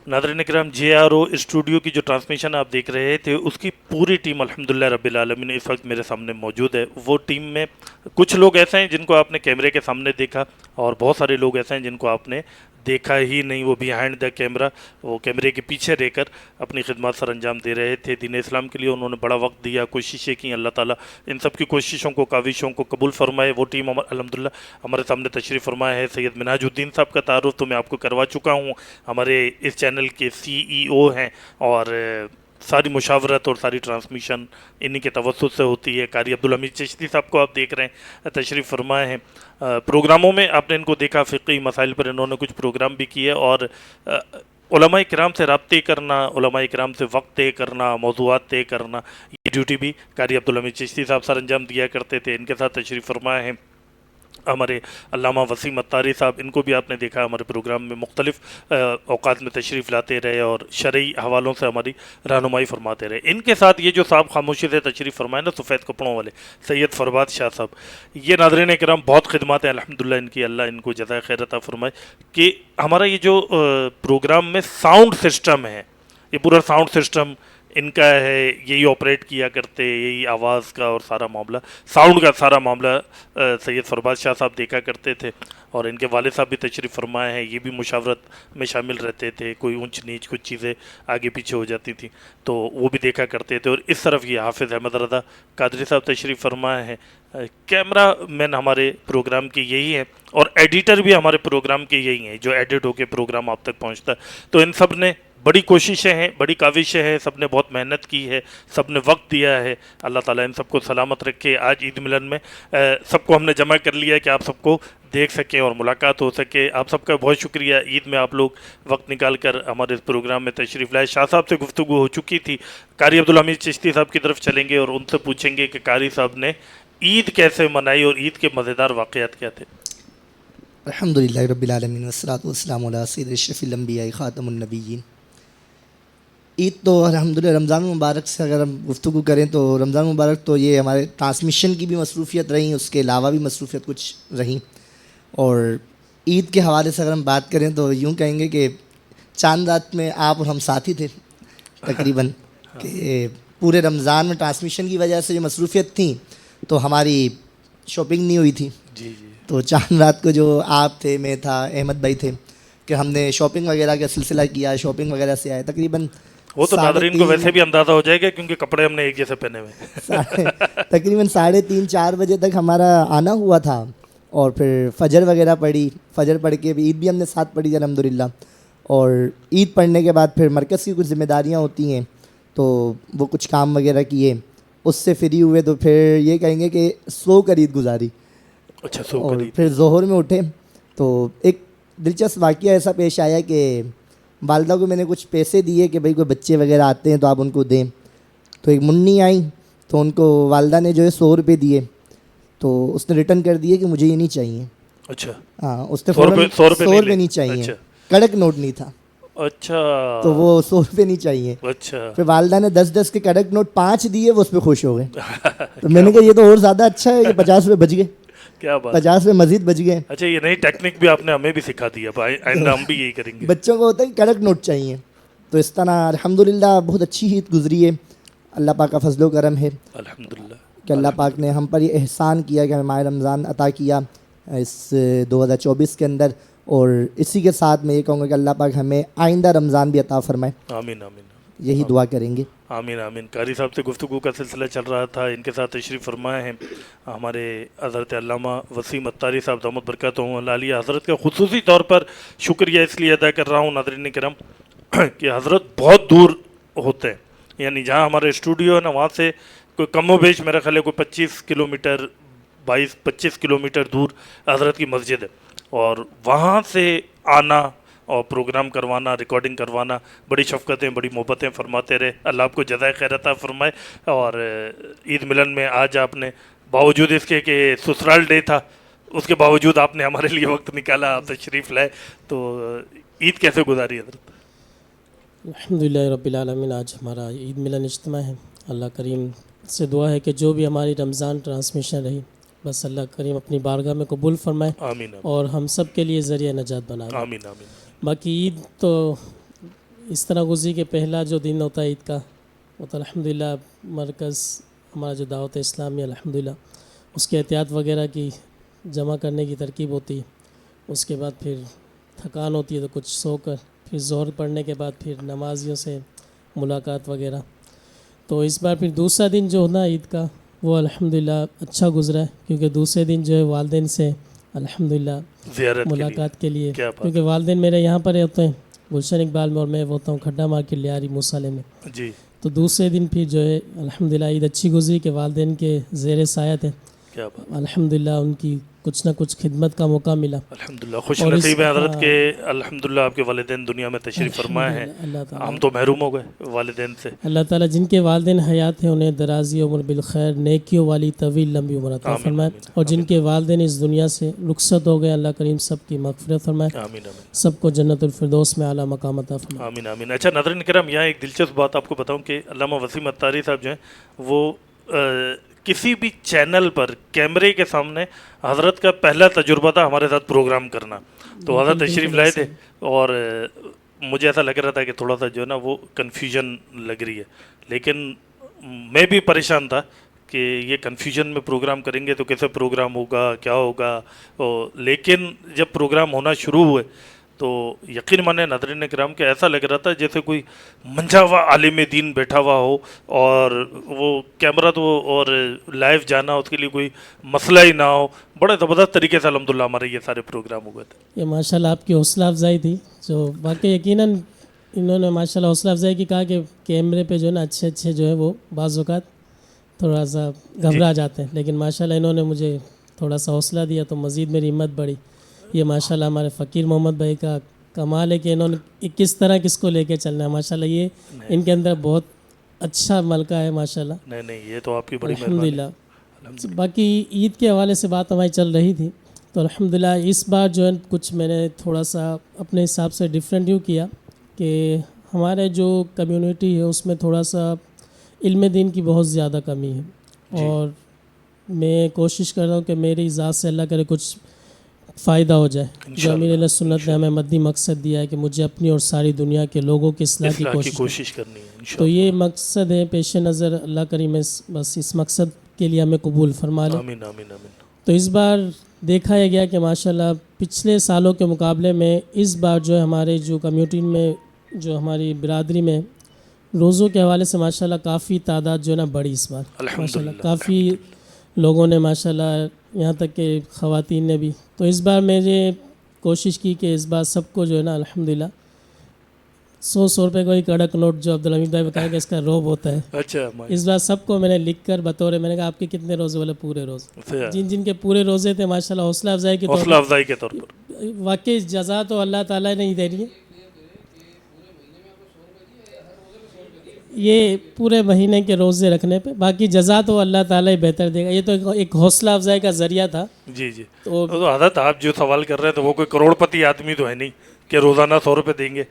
ناظرین کرام، JRO اسٹوڈیو کی جو ٹرانسمیشن آپ دیکھ رہے تھے اس کی پوری ٹیم الحمدللہ رب العالمین اس وقت میرے سامنے موجود ہے. وہ ٹیم میں کچھ لوگ ایسے ہیں جن کو آپ نے کیمرے کے سامنے دیکھا اور بہت سارے لوگ ایسے ہیں جن کو آپ نے دیکھا ہی نہیں، وہ بیہائنڈ دا کیمرہ، وہ کیمرے کے پیچھے رہ کر اپنی خدمات سر انجام دے رہے تھے. دین اسلام کے لیے انہوں نے بڑا وقت دیا، کوششیں کی. اللہ تعالیٰ ان سب کی کوششوں کو، کاوشوں کو قبول فرمائے. وہ ٹیم الحمدللہ ہمارے سامنے تشریف فرمایا ہے. سید منہاج الدین صاحب کا تعارف تو میں آپ کو کروا چکا ہوں، ہمارے اس چینل کے CEO ہیں اور ساری مشاورت اور ساری ٹرانسمیشن انہی کے توسط سے ہوتی ہے. قاری عبدالحمید چشتی صاحب کو آپ دیکھ رہے ہیں، تشریف فرمائے ہیں. پروگراموں میں آپ نے ان کو دیکھا، فقہی مسائل پر انہوں نے کچھ پروگرام بھی کیے اور علماء کرام سے رابطے کرنا، علماء کرام سے وقت طے کرنا، موضوعات طے کرنا، یہ ڈیوٹی بھی قاری عبدالحمید چشتی صاحب سر انجام دیا کرتے تھے. ان کے ساتھ تشریف فرمائے ہیں ہمارے علامہ وسیم اتاری صاحب. ان کو بھی آپ نے دیکھا ہمارے پروگرام میں مختلف اوقات میں تشریف لاتے رہے اور شرعی حوالوں سے ہماری رہنمائی فرماتے رہے. ان کے ساتھ یہ جو صاحب خاموشی سے تشریف فرمائے نا، سفید کپڑوں والے سید فرباد شاہ صاحب، یہ ناظرین کرام بہت خدمات ہیں الحمدللہ ان کی، اللہ ان کو جزائے خیر عطا فرمائے. کہ ہمارا یہ جو پروگرام میں ساؤنڈ سسٹم ہے، یہ پورا ساؤنڈ سسٹم ان کا ہے، یہی آپریٹ کیا کرتے، یہی آواز کا اور سارا معاملہ، ساؤنڈ کا سارا معاملہ سید فرباد شاہ صاحب دیکھا کرتے تھے. اور ان کے والد صاحب بھی تشریف فرمائے ہیں، یہ بھی مشاورت میں شامل رہتے تھے. کوئی اونچ نیچ کچھ چیزیں آگے پیچھے ہو جاتی تھیں تو وہ بھی دیکھا کرتے تھے. اور اس طرف یہ حافظ احمد رضا قادری صاحب تشریف فرمائے ہیں. کیمرہ مین ہمارے پروگرام کے یہی ہیں اور ایڈیٹر بھی ہمارے پروگرام کے یہی ہیں، جو ایڈٹ ہو کے پروگرام آپ تک پہنچتا ہے. تو ان سب نے بڑی کوششیں ہیں، بڑی کاوشیں ہیں، سب نے بہت محنت کی ہے، سب نے وقت دیا ہے. اللہ تعالیٰ ان سب کو سلامت رکھے. آج عید ملن میں سب کو ہم نے جمع کر لیا ہے کہ آپ سب کو دیکھ سکیں اور ملاقات ہو سکے. آپ سب کا بہت شکریہ. عید میں آپ لوگ وقت نکال کر ہمارے اس پروگرام میں تشریف لائے. شاہ صاحب سے گفتگو ہو چکی تھی، قاری عبدالحمید چشتی صاحب کی طرف چلیں گے اور ان سے پوچھیں گے کہ قاری صاحب نے عید کیسے منائی اور عید کے مزیدار واقعات کیا تھے. الحمدللہ رب العالمین والصلاۃ والسلام علی سید اشرف الانبیاء خاتم النبیین. عید تو الحمدللہ رمضان مبارک سے اگر ہم گفتگو کریں تو رمضان مبارک تو یہ ہمارے ٹرانسمیشن کی بھی مصروفیت رہیں، اس کے علاوہ بھی مصروفیت کچھ رہیں. اور عید کے حوالے سے اگر ہم بات کریں تو یوں کہیں گے کہ چاند رات میں آپ اور ہم ساتھی تھے تقریباً، کہ پورے رمضان میں ٹرانسمیشن کی وجہ سے جو مصروفیت تھیں تو ہماری شاپنگ نہیں ہوئی تھی. جی جی تو چاند رات کو جو آپ تھے, میں تھا, احمد بھائی تھے, کہ ہم نے شاپنگ وغیرہ کا سلسلہ کیا. شاپنگ وغیرہ سے آئے تقریباً وہ تو ناظرین کو ویسے بھی اندازہ ہو جائے گا کیونکہ کپڑے ہم نے ایک جیسے پہنے ہوئے. تقریباً 3:30-4 بجے تک ہمارا آنا ہوا تھا. اور پھر فجر وغیرہ پڑھی. فجر پڑھ کے عید بھی ہم نے ساتھ پڑھی الحمدللہ. اور عید پڑھنے کے بعد پھر مرکز کی کچھ ذمہ داریاں ہوتی ہیں, تو وہ کچھ کام وغیرہ کیے. اس سے فری ہوئے تو پھر یہ کہیں گے کہ سو کر عید گزاری. اچھا سو اور کر پھر ظہر میں اٹھے تو ایک دلچسپ واقعہ ایسا پیش آیا کہ والدہ کو میں نے کچھ پیسے دیے کہ بھائی کوئی بچے وغیرہ آتے ہیں تو آپ ان کو دیں. تو ایک منی آئی تو ان کو والدہ نے جو ہے 100 روپے دیے, تو اس نے ریٹرن کر دیے کہ مجھے یہ نہیں چاہیے. اچھا ہاں, اس نے 100 روپے نہیں چاہیے, کڑک نوٹ نہیں تھا. اچھا تو وہ 100 روپے نہیں چاہیے. اچھا پھر والدہ نے 10 کے کڑک نوٹ 5 دیے, وہ اس پہ خوش ہو گئے. تو میں نے کہا یہ تو اور زیادہ اچھا ہے کہ 50 روپے بچ گئے. کیا بات, 50 روپے مزید بچ گئے. اچھا یہ نئی ٹیکنیک بھی آپ نے ہمیں بھی سکھا دی ہے, آئندہ ہم بھی یہی کریں گے. بچوں کو ہوتا ہے کہ کڑک نوٹ چاہیے. تو اس طرح الحمدللہ بہت اچھی عید گزری ہے. اللہ پاک کا فضل و کرم ہے الحمدللہ کہ اللہ پاک نے ہم پر یہ احسان کیا کہ ہمیں ماہ رمضان عطا کیا اس 2024 کے اندر. اور اسی کے ساتھ میں یہ کہوں گا کہ اللہ پاک ہمیں آئندہ رمضان بھی عطا فرمائے. آمین آمین یہی دعا کریں گے. آمین آمین. قاری صاحب سے گفتگو کا سلسلہ چل رہا تھا, ان کے ساتھ تشریف فرمائے ہیں ہمارے حضرت علامہ وسیم اتاری صاحب دامت برکاتہ العالیہ. حضرت کا خصوصی طور پر شکریہ اس لیے ادا کر رہا ہوں ناظرین کرام کہ حضرت بہت دور ہوتے ہیں, یعنی جہاں ہمارے اسٹوڈیو ہے نا وہاں سے کوئی کم و بیش میرا خیال ہے کوئی 25 کلومیٹر 22-25 کلومیٹر دور حضرت کی مسجد ہے, اور وہاں سے آنا اور پروگرام کروانا, ریکارڈنگ کروانا, بڑی شفقتیں بڑی محبتیں فرماتے رہے. اللہ آپ کو جزائے خیر عطا فرمائے. اور عید ملن میں آج آپ نے باوجود اس کے کہ سسرال ڈے تھا اس کے باوجود آپ نے ہمارے لیے وقت نکالا, آپ تشریف لائے. تو عید کیسے گزاری حضرت؟ الحمدللہ رب العالمین. آج ہمارا عید ملن اجتماع ہے. اللہ کریم سے دعا ہے کہ جو بھی ہماری رمضان ٹرانسمیشن رہی بس اللہ کریم اپنی بارگاہ میں قبول فرمائے آمین اور ہم سب کے لیے ذریعہ نجات بنائے. آمین آمین. باقی عید تو اس طرح گزری کہ پہلا جو دن ہوتا ہے عید کا وہ تو الحمدللہ مرکز ہمارا جو دعوت اسلامی الحمدللہ اس کے احتیاط وغیرہ کی جمع کرنے کی ترکیب ہوتی ہے. اس کے بعد پھر تھکان ہوتی ہے تو کچھ سو کر پھر ظہر پڑھنے کے بعد پھر نمازیوں سے ملاقات وغیرہ. تو اس بار پھر دوسرا دن جو ہونا عید کا وہ الحمدللہ اچھا گزرا ہے, کیونکہ دوسرے دن جو ہے والدین سے الحمدللہ ملاقات کے لیے, کیونکہ والدین میرے یہاں پر ہوتے ہیں گلشن اقبال میں اور میں ہوتا ہوں کھڈا مارکیٹ لیاری موسالے میں. جی تو دوسرے دن پھر جو ہے الحمدللہ عید اچھی گزری کہ والدین کے زیر سایہ تھے. کیا بات, الحمدللہ ان کی کچھ نہ کچھ خدمت کا موقع ملا. الحمدللہ خوش نصیب ہیں حضرت کے الحمدللہ آپ کے والدین دنیا میں تشریف فرمائے ہیں. ہم تو محروم ہو گئے والدین سے. اللہ تعالیٰ جن کے والدین حیات ہیں انہیں درازی عمر بالخیر, نیکیوں والی طویل لمبی عمر عطا فرمائے, اور جن کے والدین اس دنیا سے رخصت ہو گئے اللہ کریم سب کی مغفرت فرمائے, آمین آمین. سب کو جنت الفردوس میں اعلیٰ مقام عطا فرمائے. آمین آمین. اچھا ناظرین کرام, یہاں ایک دلچسپ بات آپ کو بتاؤں کہ علامہ وسیم اتاری صاحب جو ہیں وہ کسی بھی چینل پر کیمرے کے سامنے حضرت کا پہلا تجربہ تھا ہمارے ساتھ پروگرام کرنا. تو حضرت تشریف لائے تھے اور مجھے ایسا لگ رہا تھا کہ تھوڑا سا جو ہے نا وہ کنفیوژن لگ رہی ہے, لیکن میں بھی پریشان تھا کہ یہ کنفیوژن میں پروگرام کریں گے تو کیسے پروگرام ہوگا, کیا ہوگا. لیکن جب پروگرام ہونا شروع ہوئے تو یقین مانیں ناظرین کرام کہ ایسا لگ رہا تھا جیسے کوئی منجھا ہوا عالم دین بیٹھا ہوا ہو, اور وہ کیمرہ تو اور لائیو جانا اس کے لیے کوئی مسئلہ ہی نہ ہو. بڑے زبردست طریقے سے الحمدللہ ہمارے یہ سارے پروگرام ہو گئے تھے. یہ ماشاءاللہ آپ کی حوصلہ افزائی تھی جو باقی یقیناً انہوں نے ماشاءاللہ حوصلہ افزائی کی کہا کہ کیمرے پہ جو ہے نا اچھے جو ہے وہ بعض اوقات تھوڑا سا گھبرا جاتے ہیں, لیکن ماشاءاللہ انہوں نے مجھے تھوڑا سا حوصلہ دیا تو مزید میری ہمت بڑھی. یہ ماشاءاللہ ہمارے فقیر محمد بھائی کا کمال ہے کہ انہوں نے کس طرح کس کو لے کے چلنا ہے. ماشاءاللہ یہ ان کے اندر بہت اچھا ملکہ ہے ماشاءاللہ. نہیں یہ تو آپ کی بڑی مہربانی. الحمدللہ. باقی عید کے حوالے سے بات ہماری چل رہی تھی تو الحمدللہ اس بار جو ہے کچھ میں نے تھوڑا سا اپنے حساب سے ڈیفرنٹ یوں کیا کہ ہمارے جو کمیونٹی ہے اس میں تھوڑا سا علم دین کی بہت زیادہ کمی ہے, اور میں کوشش کر رہا ہوں کہ میری ذات سے اللہ کرے کچھ فائدہ ہو جائے. جو امیر علیہ سنت نے ہمیں مدنی مقصد دیا ہے کہ مجھے اپنی اور ساری دنیا کے لوگوں کی اصلاح کی کوشش کرنی ہے. تو یہ مقصد ہے پیش نظر, اللہ کریم بس اس مقصد کے لیے ہمیں قبول فرما لے. آمین آمین آمین. تو اس بار دیکھا یہ گیا کہ ماشاءاللہ پچھلے سالوں کے مقابلے میں اس بار جو ہے ہمارے جو کمیونٹی میں جو ہماری برادری میں روزوں کے حوالے سے ماشاءاللہ کافی تعداد جو ہے نا بڑی اس بار ماشاءاللہ. کافی لوگوں نے ماشاءاللہ یہاں تک کہ خواتین نے بھی. تو اس بار میں نے کوشش کی کہ اس بار سب کو جو ہے نا الحمدللہ 100 روپے کو ہی کڑک نوٹ جو عبدالحمید بھائی بتایا کہ اس کا روب ہوتا ہے. اچھا اس بار سب کو میں نے لکھ کر بطور میں نے کہا آپ کے کتنے روزے؟ بولے پورے روزے. جن جن کے پورے روزے تھے ماشاءاللہ حوصلہ افزائی کے طور حوصلہ افزائی کے طور پر واقعی جزا تو اللہ تعالیٰ نے ہی دینی ہے. یہ پورے مہینے کے روزے رکھنے پہ باقی جزا تو اللہ تعالیٰ ہی بہتر دے گا. یہ تو ایک حوصلہ افزائی کا ذریعہ تھا. جی جی. تو حضرت آپ جو سوال کر رہے ہیں تو وہ کوئی کروڑ پتی آدمی تو ہے نہیں کہ روزانہ 100 روپے دیں گے.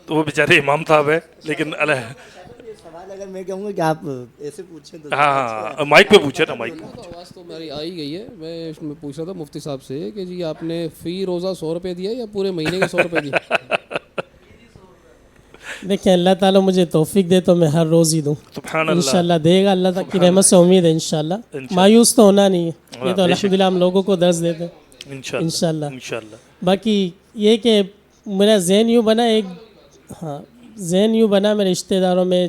تو وہ بیچارے امام صاحب ہے. لیکن سوال اگر میں کہوں گا کہ آپ ایسے پوچھیں تو ہاں مائک پہ پوچھے نا مائک پہ. آواز تو میری آ ہی گئی ہے. میں اس میں پوچھ رہا تھا مفتی صاحب سے کہ جی آپ نے فی روزہ 100 روپے دیا یا پورے مہینے کے 100 روپے دیے؟ دیکھیں اللہ تعالیٰ مجھے توفیق دے تو میں ہر روز ہی دوں. سبحان اللہ. انشاءاللہ دے گا. اللہ تعالیٰ کی رحمت سے امید ہے انشاءاللہ. مایوس تو ہونا نہیں ہے. یہ تو الحمدللہ ہم لوگوں کو درس دیتے ہیں انشاءاللہ. باقی یہ کہ میرا ذہن یوں بنا ذہن یوں بنا میرے رشتہ داروں میں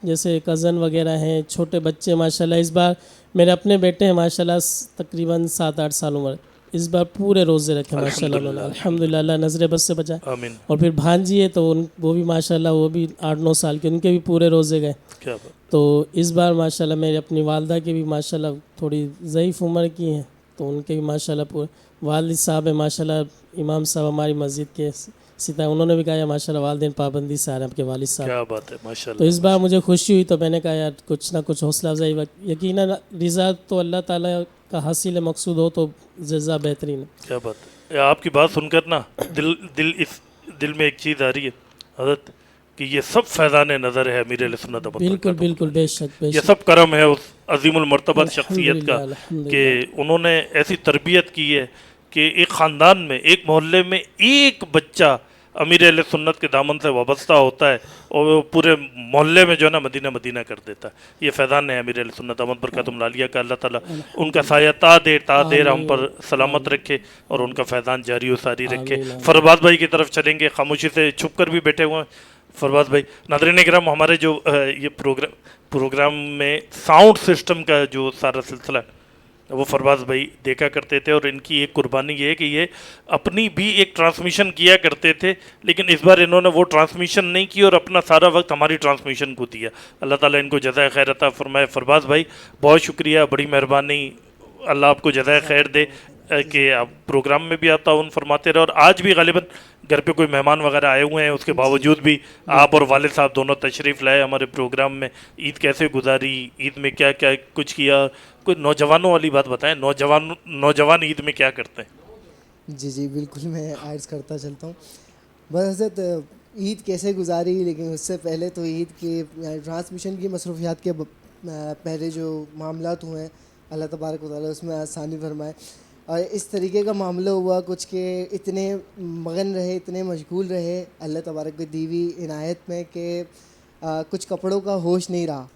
جیسے کزن وغیرہ ہیں چھوٹے بچے ماشاءاللہ. اس بار میرے اپنے بیٹے ہیں ماشاءاللہ تقریباً 7-8 سال عمر. اس بار پورے روزے رکھے ماشاءاللہ انہوں نے الحمدللہ. اللہ نظر بد سے بچائے. آمین. اور پھر بھانجی ہے تو وہ بھی ماشاءاللہ وہ بھی 8-9 سال کے ان کے بھی پورے روزے گئے. کیا بات. تو اس بار ماشاءاللہ میری اپنی والدہ کے بھی ماشاءاللہ تھوڑی ضعیف عمر کی ہیں تو ان کے بھی ماشاءاللہ پورے. والد صاحب ہیں ماشاءاللہ امام صاحب ہماری مسجد کے ستائے. انہوں نے بھی کہا ماشاءاللہ والدین پابندی سے آ رہے ہیں آپ کے والد صاحب. کیا بات ہے ماشاءاللہ. تو اس بار مجھے خوشی ہوئی تو میں نے کہا یار کچھ نہ کچھ حوصلہ افزائی. یقیناً رضا تو اللہ تعالیٰ کا حاصل مقصود ہو تو جزا بہترین ہے. کیا بات ہے. آپ کی بات سن کر نا دل میں ایک چیز آ رہی ہے حضرت کہ یہ سب فیضان نظر ہے امیر اہل سنت. بالکل بالکل بے شک یہ سب کرم ہے اس عظیم المرتبت شخصیت کا کہ انہوں نے ایسی تربیت کی ہے کہ ایک خاندان میں ایک محلے میں ایک بچہ امیر اہل سنت کے دامن سے وابستہ ہوتا ہے اور وہ پورے محلے میں جو ہے نا مدینہ مدینہ کر دیتا ہے. یہ فیضان ہے امیر اہل سنت احمد برکاتہم العالیہ کا. اللہ تعالیٰ ان کا سایہ تا دیر ہم پر سلامت رکھے اور ان کا فیضان جاری و ساری رکھے. فرباد بھائی کی طرف چلیں گے. خاموشی سے چھپ کر بھی بیٹھے ہوئے ہیں فرباد بھائی. ناظرین کرام ہمارے جو یہ پروگرام میں ساؤنڈ سسٹم کا جو سارا سلسلہ ہے وہ فرباز بھائی دیکھا کرتے تھے اور ان کی ایک قربانی یہ ہے کہ یہ اپنی بھی ایک ٹرانسمیشن کیا کرتے تھے لیکن اس بار انہوں نے وہ ٹرانسمیشن نہیں کی اور اپنا سارا وقت ہماری ٹرانسمیشن کو دیا. اللہ تعالیٰ ان کو جزائے خیر عطا فرمائے. فرباز بھائی بہت شکریہ, بڑی مہربانی, اللہ آپ کو جزائے خیر دے کہ آپ پروگرام میں بھی تعاون فرماتے رہے. اور آج بھی غالباً گھر پہ کوئی مہمان وغیرہ آئے ہوئے ہیں, اس کے باوجود بھی آپ اور والد صاحب دونوں تشریف لائے ہمارے پروگرام میں. عید کیسے گزاری, عید میں کیا کیا کچھ کیا, کوئی نوجوانوں والی بات بتائیں. نوجوان عید میں کیا کرتے ہیں؟ جی بالکل میں عرض کرتا چلتا ہوں. بس حضرت عید کیسے گزاری, لیکن اس سے پہلے تو عید کی ٹرانسمیشن کی مصروفیات کے پہلے جو معاملات ہوئے ہیں اللہ تبارک و تعالیٰ اس میں آسانی فرمائے. اور اس طریقے کا معاملہ ہوا کچھ کہ اتنے مغن رہے, اتنے مشغول رہے اللہ تبارک کی دیوی عنایت میں کہ کچھ کپڑوں کا ہوش نہیں رہا.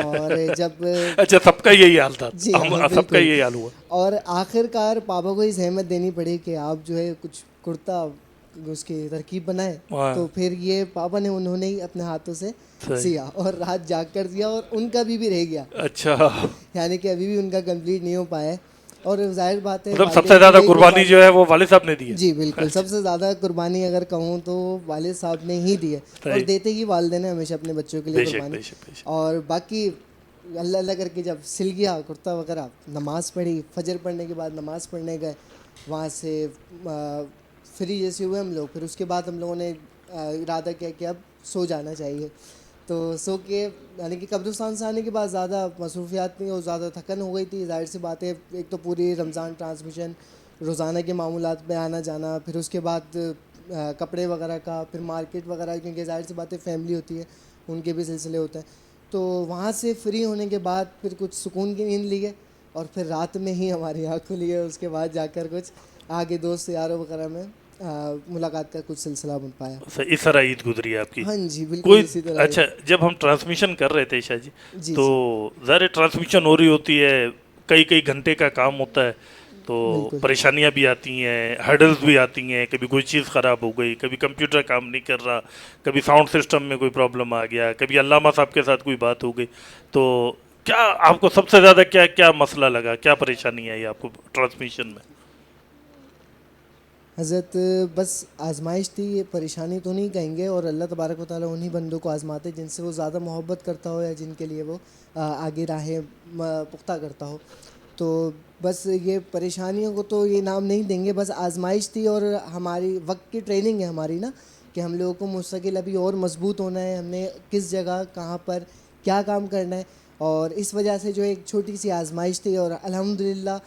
اور جب اچھا سب کا یہی حال تھا, جی سب کا یہی حال ہوا. اور آخر کار پاپا کو اس احمت دینی پڑی کہ آپ جو ہے کچھ کرتا اس کی ترکیب بنائے. تو پھر یہ پاپا نے انہوں نے ہی اپنے ہاتھوں سے سیا اور رات جاگ کر دیا اور ان کا بھی رہ گیا. اچھا یعنی کہ ابھی بھی ان کا کمپلیٹ نہیں ہو پایا. اور ظاہر بات ہے سب سے زیادہ قربانی جو ہے وہ والد صاحب نے دی ہے. جی بالکل, سب سے زیادہ قربانی اگر کہوں تو والد صاحب نے ہی دی ہے اور دیتے ہی والدین ہیں ہمیشہ اپنے بچوں کے لیے قربانی. اور باقی اللہ اللہ کر کے جب سل گیا کرتا وغیرہ, نماز پڑھی, فجر پڑھنے کے بعد نماز پڑھنے گئے, وہاں سے فری جیسے ہوئے ہم لوگ. پھر اس کے بعد ہم لوگوں نے ارادہ کیا کہ اب سو جانا چاہیے. تو سو کے یعنی کہ قبرستان سے آنے کے بعد زیادہ مصروفیات نہیں اور زیادہ تھکن ہو گئی تھی. ظاہر سی بات ہے, ایک تو پوری رمضان ٹرانسمیشن, روزانہ کے معمولات میں آنا جانا, پھر اس کے بعد کپڑے وغیرہ کا, پھر مارکیٹ وغیرہ, کیونکہ ظاہر سی بات ہے فیملی ہوتی ہے ان کے بھی سلسلے ہوتے ہیں. تو وہاں سے فری ہونے کے بعد پھر کچھ سکون کی نیند لی ہے اور پھر رات میں ہی ہماری آنکھ کھلی ہے. اس کے بعد جا کر کچھ آگے دوست یاروں وغیرہ میں ملاقات کا کچھ سلسلہ بن پایا. اس طرح عید گزری ہے آپ کی؟ ہاں جی بالکل کوئی اسی طرح. اچھا، جب ہم ٹرانسمیشن کر رہے تھے شاہ جی جی تو ظاہر ٹرانسمیشن ہو رہی ہوتی ہے، کئی گھنٹے کا کام ہوتا ہے، تو پریشانیاں بھی آتی ہیں، ہرڈلز بھی آتی ہیں، کبھی کوئی چیز خراب ہو گئی، کبھی کمپیوٹر کام نہیں کر رہا، کبھی ساؤنڈ سسٹم میں کوئی پرابلم آ گیا، کبھی علامہ صاحب کے ساتھ کوئی بات ہو گئی. تو کیا آپ کو سب سے زیادہ کیا مسئلہ لگا، کیا پریشانی آئی آپ کو ٹرانسمیشن میں؟ حضرت بس آزمائش تھی، یہ پریشانی تو نہیں کہیں گے، اور اللہ تبارک و تعالیٰ انہی بندوں کو آزماتے جن سے وہ زیادہ محبت کرتا ہو یا جن کے لیے وہ آگے راہیں پختہ کرتا ہو. تو بس یہ پریشانیوں کو تو یہ نام نہیں دیں گے، بس آزمائش تھی، اور ہماری وقت کی ٹریننگ ہے ہماری نا، کہ ہم لوگوں کو مستقل ابھی اور مضبوط ہونا ہے، ہم نے کس جگہ کہاں پر کیا کام کرنا ہے، اور اس وجہ سے جو ایک چھوٹی سی آزمائش تھی، اور الحمدللہ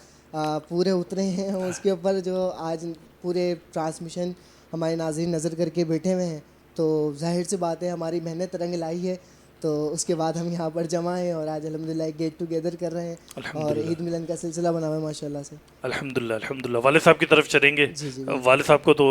پورے اترے ہیں اس کے اوپر. جو آج پورے ٹرانسمیشن ہمارے ناظرین نظر کر کے بیٹھے ہوئے ہیں، تو ظاہر سی بات ہے ہماری محنت رنگ لائی ہے. تو اس کے بعد ہم یہاں پر جمع ہیں اور آج الحمدللہ ایک گیٹ ٹوگیدر کر رہے ہیں اور عید ملن کا سلسلہ بنا ہوا ہے ماشاء اللہ سے. الحمدللہ. والد صاحب کی طرف چلیں گے. جی جی والد صاحب کو تو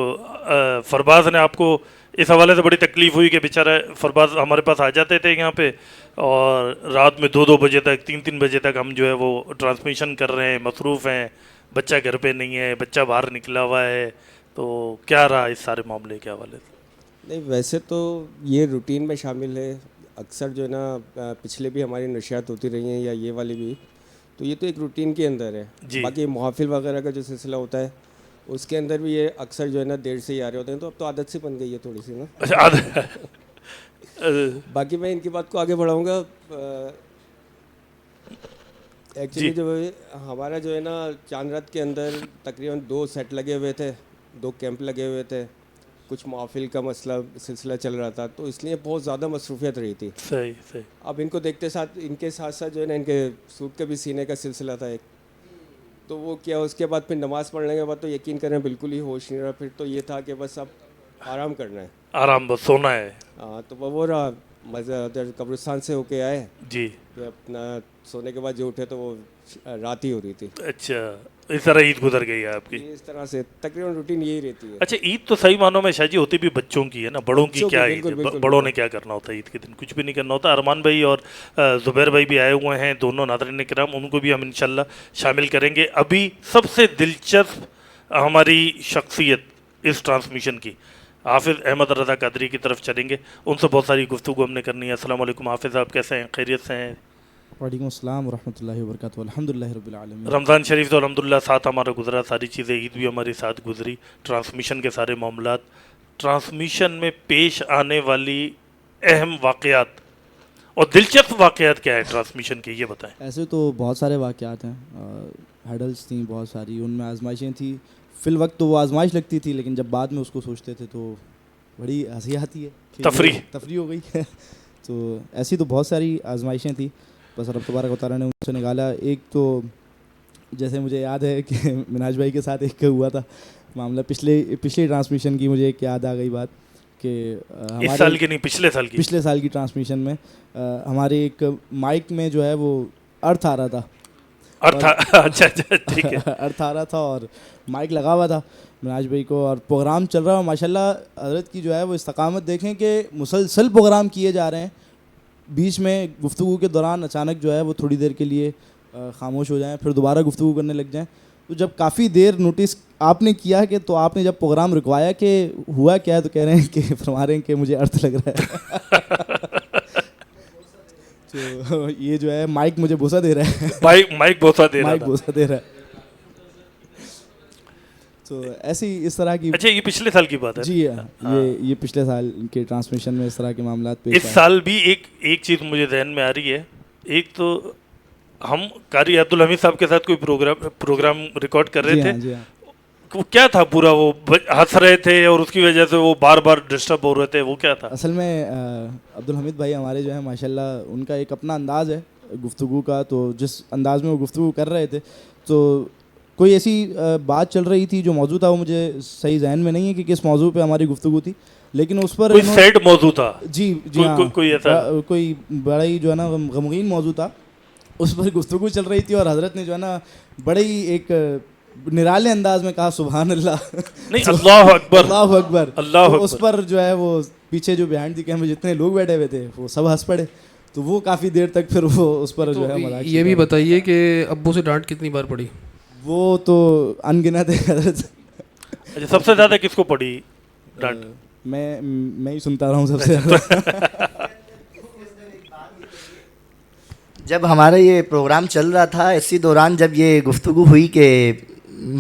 فرباز نے آپ کو اس حوالے سے بڑی تکلیف ہوئی کہ بیچارہ فرباز ہمارے پاس آ جاتے تھے یہاں پہ، اور رات میں 2 بجے تک 3 بجے تک ہم جو ہے وہ ٹرانسمیشن کر رہے ہیں، مصروف ہیں، بچہ گھر پہ نہیں ہے، بچہ باہر نکلا ہوا ہے. تو کیا رہا اس سارے معاملے کے حوالے سے؟ نہیں ویسے تو یہ روٹین میں شامل ہے، اکثر جو ہے نا پچھلے بھی ہماری نشریات ہوتی رہی ہیں یا یہ والی بھی، تو یہ تو ایک روٹین کے اندر ہے. باقی محافل وغیرہ کا جو سلسلہ ہوتا ہے اس کے اندر بھی یہ اکثر جو ہے نا دیر سے ہی آ رہے ہوتے ہیں، تو اب تو عادت سی بن گئی ہے تھوڑی سی نا. باقی میں ان کی بات کو آگے بڑھاؤں گا. ایکچولی جو ہمارا جو ہے نا چاند رات کے اندر تقریباً 2 سیٹ لگے ہوئے تھے، 2 کیمپ لگے ہوئے تھے، کچھ محافل کا سلسلہ چل رہا تھا، تو اس لیے بہت زیادہ مصروفیت رہی تھی. صحیح. اب ان کو دیکھتے ان کے ساتھ ساتھ جو ہے نا ان کے سوٹ کا بھی سینے کا سلسلہ تھا ایک، تو وہ کیا اس کے بعد پھر نماز پڑھنے کے بعد تو یقین کریں بالکل ہی ہوش نہیں رہا. پھر تو یہ تھا کہ بس اب آرام کرنا ہے، آرام بس سونا ہے. ہاں تو وہ رہا مزہ ادھر قبرستان سے ہو کے آئے جی، پھر اپنا سونے کے بعد جو اٹھے تو وہ رات ہی ہو رہی تھی. اچھا اس طرح عید گزر گئی ہے آپ کی؟ اس طرح سے تقریباً روٹین یہی رہتی ہے. اچھا عید تو صحیح معنوں میں شاہ جی ہوتی بھی بچوں کی ہے نا، بڑوں کی کیا عید ہے؟ بڑوں نے کیا کرنا ہوتا ہے عید کے دن؟ کچھ بھی نہیں کرنا ہوتا. ارمان بھائی اور زبیر بھائی بھی آئے ہوئے ہیں، دونوں ناظرین کرام، ان کو بھی ہم انشاءاللہ شامل کریں گے. ابھی سب سے دلچسپ ہماری شخصیت اس ٹرانسمیشن کی حافظ احمد رضا قادری کی طرف چلیں گے. ان سے بہت ساری گفتگو ہم نے کرنی ہے. السلام علیکم حافظ صاحب، کیسے ہیں؟ خیریت سے ہیں؟ وعلیکم السلام ورحمۃ اللہ وبرکاتہ. الحمدللہ رب العالمین. رمضان شریف تو الحمدللہ ساتھ ہمارا گزرا، ساری چیزیں، عید بھی ہماری ساتھ گزری، ٹرانسمیشن کے سارے معاملات. ٹرانسمیشن میں پیش آنے والی اہم واقعات اور دلچسپ واقعات کیا ہے ٹرانسمیشن کے، یہ بتائیں. ایسے تو بہت سارے واقعات ہیں، ہیڈلز تھیں بہت ساری، ان میں آزمائشیں تھیں. فی الوقت تو وہ آزمائش لگتی تھی، لیکن جب بعد میں اس کو سوچتے تھے تو بڑی ہنسی آتی ہے، تفریح ہو گئی. تو ایسی تو بہت ساری آزمائشیں تھیں، بس رب تبارک و تعالیٰ نے ان سے نکالا. ایک تو جیسے مجھے یاد ہے کہ مناج بھائی کے ساتھ ایک ہوا تھا معاملہ، پچھلی ٹرانسمیشن کی مجھے ایک یاد آ گئی بات کہ اس سال کی نہیں، پچھلے سال کی ٹرانسمیشن میں ہمارے ایک مائک میں جو ہے وہ ارتھ آ رہا تھا. اچھا ٹھیک ہے. ارتھ آ رہا تھا اور مائک لگا ہوا تھا مناج بھائی کو، اور پروگرام چل رہا ہے. ماشاءاللہ حضرت کی جو ہے وہ استقامت دیکھیں کہ مسلسل پروگرام کیے جا رہے ہیں، بیچ میں گفتگو کے دوران اچانک جو ہے وہ تھوڑی دیر کے لیے خاموش ہو جائیں، پھر دوبارہ گفتگو کرنے لگ جائیں. تو جب کافی دیر نوٹس آپ نے کیا کہ تو آپ نے جب پروگرام رکوایا کہ ہوا کیا ہے، تو کہہ رہے ہیں کہ فرما رہے ہیں کہ مجھے ارتھ لگ رہا ہے. تو یہ جو ہے مائک مجھے بوسہ دے رہا ہے، مائک بوسہ دے رہا ہے. تو ایسی اس طرح کی. اچھا یہ پچھلے سال کی بات ہے؟ جی یہ پچھلے سال کے ٹرانسمیشن میں اس طرح کے معاملات پیش. اس سال بھی ایک چیز مجھے ذہن میں آ رہی ہے. ایک تو ہم قاری عبدالحمید صاحب کے ساتھ کوئی پروگرام ریکارڈ کر رہے تھے، وہ کیا تھا پورا، وہ ہنس رہے تھے اور اس کی وجہ سے وہ بار بار ڈسٹرب ہو رہے تھے، وہ کیا تھا؟ اصل میں عبدالحمید بھائی ہمارے جو ہیں ماشاءاللہ ان کا ایک اپنا انداز ہے گفتگو کا، تو جس انداز میں وہ گفتگو کر رہے تھے تو کوئی ایسی بات چل رہی تھی جو موضوع تھا، وہ مجھے صحیح ذہن میں نہیں ہے کہ کس موضوع پہ ہماری گفتگو تھی، لیکن اس پر کوئی سیڈ موضوع تھا. جی کوئی بڑا ہی جو ہے نا غمگین موضوع تھا، اس پر گفتگو چل رہی تھی، اور حضرت نے جو ہے نا بڑے ہی ایک نرالے انداز میں کہا سبحان اللہ, نہیں اللہ اکبر, اللہ اکبر, اللہ تو اکبر. اس پر جو ہے وہ پیچھے جو بیہائنڈ دی کیمرے جتنے لوگ بیٹھے ہوئے تھے وہ سب ہنس پڑے, تو وہ کافی دیر تک پھر وہ اس پر جو ہے مذاق. یہ بھی بتائیے کہ ابو سے ڈانٹ کتنی بار پڑی؟ وہ تو ان گنت ہے حضرت. اچھا سب سے زیادہ کس کو پڑی ڈانٹ؟ میں ہی سنتا رہا ہوں سب سے زیادہ. جب ہمارا یہ پروگرام چل رہا تھا اسی دوران جب یہ گفتگو ہوئی کہ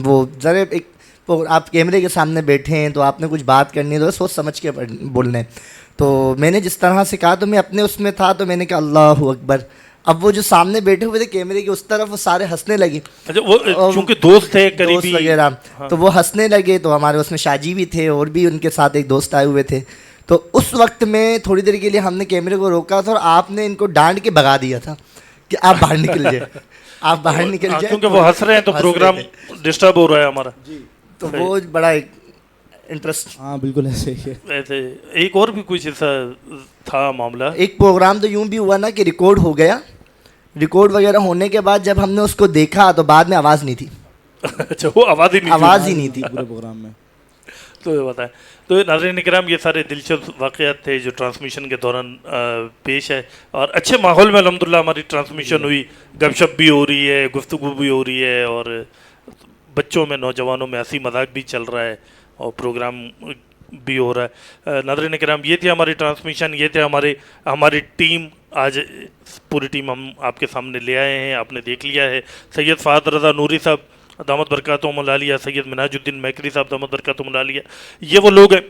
وہ ذرا ایک آپ کیمرے کے سامنے بیٹھے ہیں تو آپ نے کچھ بات کرنی ہے تو سوچ سمجھ کے بولنا ہے, تو میں نے جس طرح سے کہا تو میں اپنے اس میں تھا تو میں نے کہا اللہ اکبر. اب وہ جو سامنے بیٹھے ہوئے تھے کیمرے کے اس طرف وہ سارے ہنسنے لگے, اچھا وہ چونکہ دوست تھے قریبی وغیرہ, تو وہ ہنسنے لگے. تو ہمارے اس میں شاجی بھی تھے اور بھی ان کے ساتھ ایک دوست آئے ہوئے تھے. تو اس وقت میں تھوڑی دیر کے لیے ہم نے کیمرے کو روکا تھا اور آپ نے ان کو ڈانٹ کے بھگا دیا تھا کہ آپ باہر نکل جائیں, آپ باہر نکل جائیں, کیونکہ وہ ہنس رہے ہیں تو پروگرام ڈسٹرب ہو رہا ہے ہمارا. تو وہ بڑا ایک انٹرسٹ. ہاں بالکل ایسے ہی ہے. ایک اور بھی کچھ ایسا تھا معاملہ. ایک پروگرام تو یوں بھی ہوا نا کہ ریکارڈ ہو گیا, ریکارڈ وغیرہ ہونے کے بعد جب ہم نے اس کو دیکھا تو بعد میں آواز نہیں تھی. اچھا وہ آواز ہی نہیں تھی پورے پروگرام میں. تو یہ بتائیں. تو ناظرین کرام یہ سارے دلچسپ واقعات تھے جو ٹرانسمیشن کے دوران پیش ہے, اور اچھے ماحول میں الحمدللہ ہماری ٹرانسمیشن ہوئی, گپ شپ بھی ہو رہی ہے, گفتگو بھی ہو رہی ہے, اور بچوں میں نوجوانوں میں ہنسی مذاق بھی چل رہا ہے اور پروگرام بھی ہو رہا ہے. ناظرین کرام یہ تھی ہماری ٹرانسمیشن, یہ تھے ہماری ٹیم. آج پوری ٹیم ہم آپ کے سامنے لے آئے ہیں, آپ نے دیکھ لیا ہے. سید فہد رضا نوری صاحب دامت برکاتہم العالیہ, سید منہاج الدین میکری صاحب دامت برکاتہم العالیہ, یہ وہ لوگ ہیں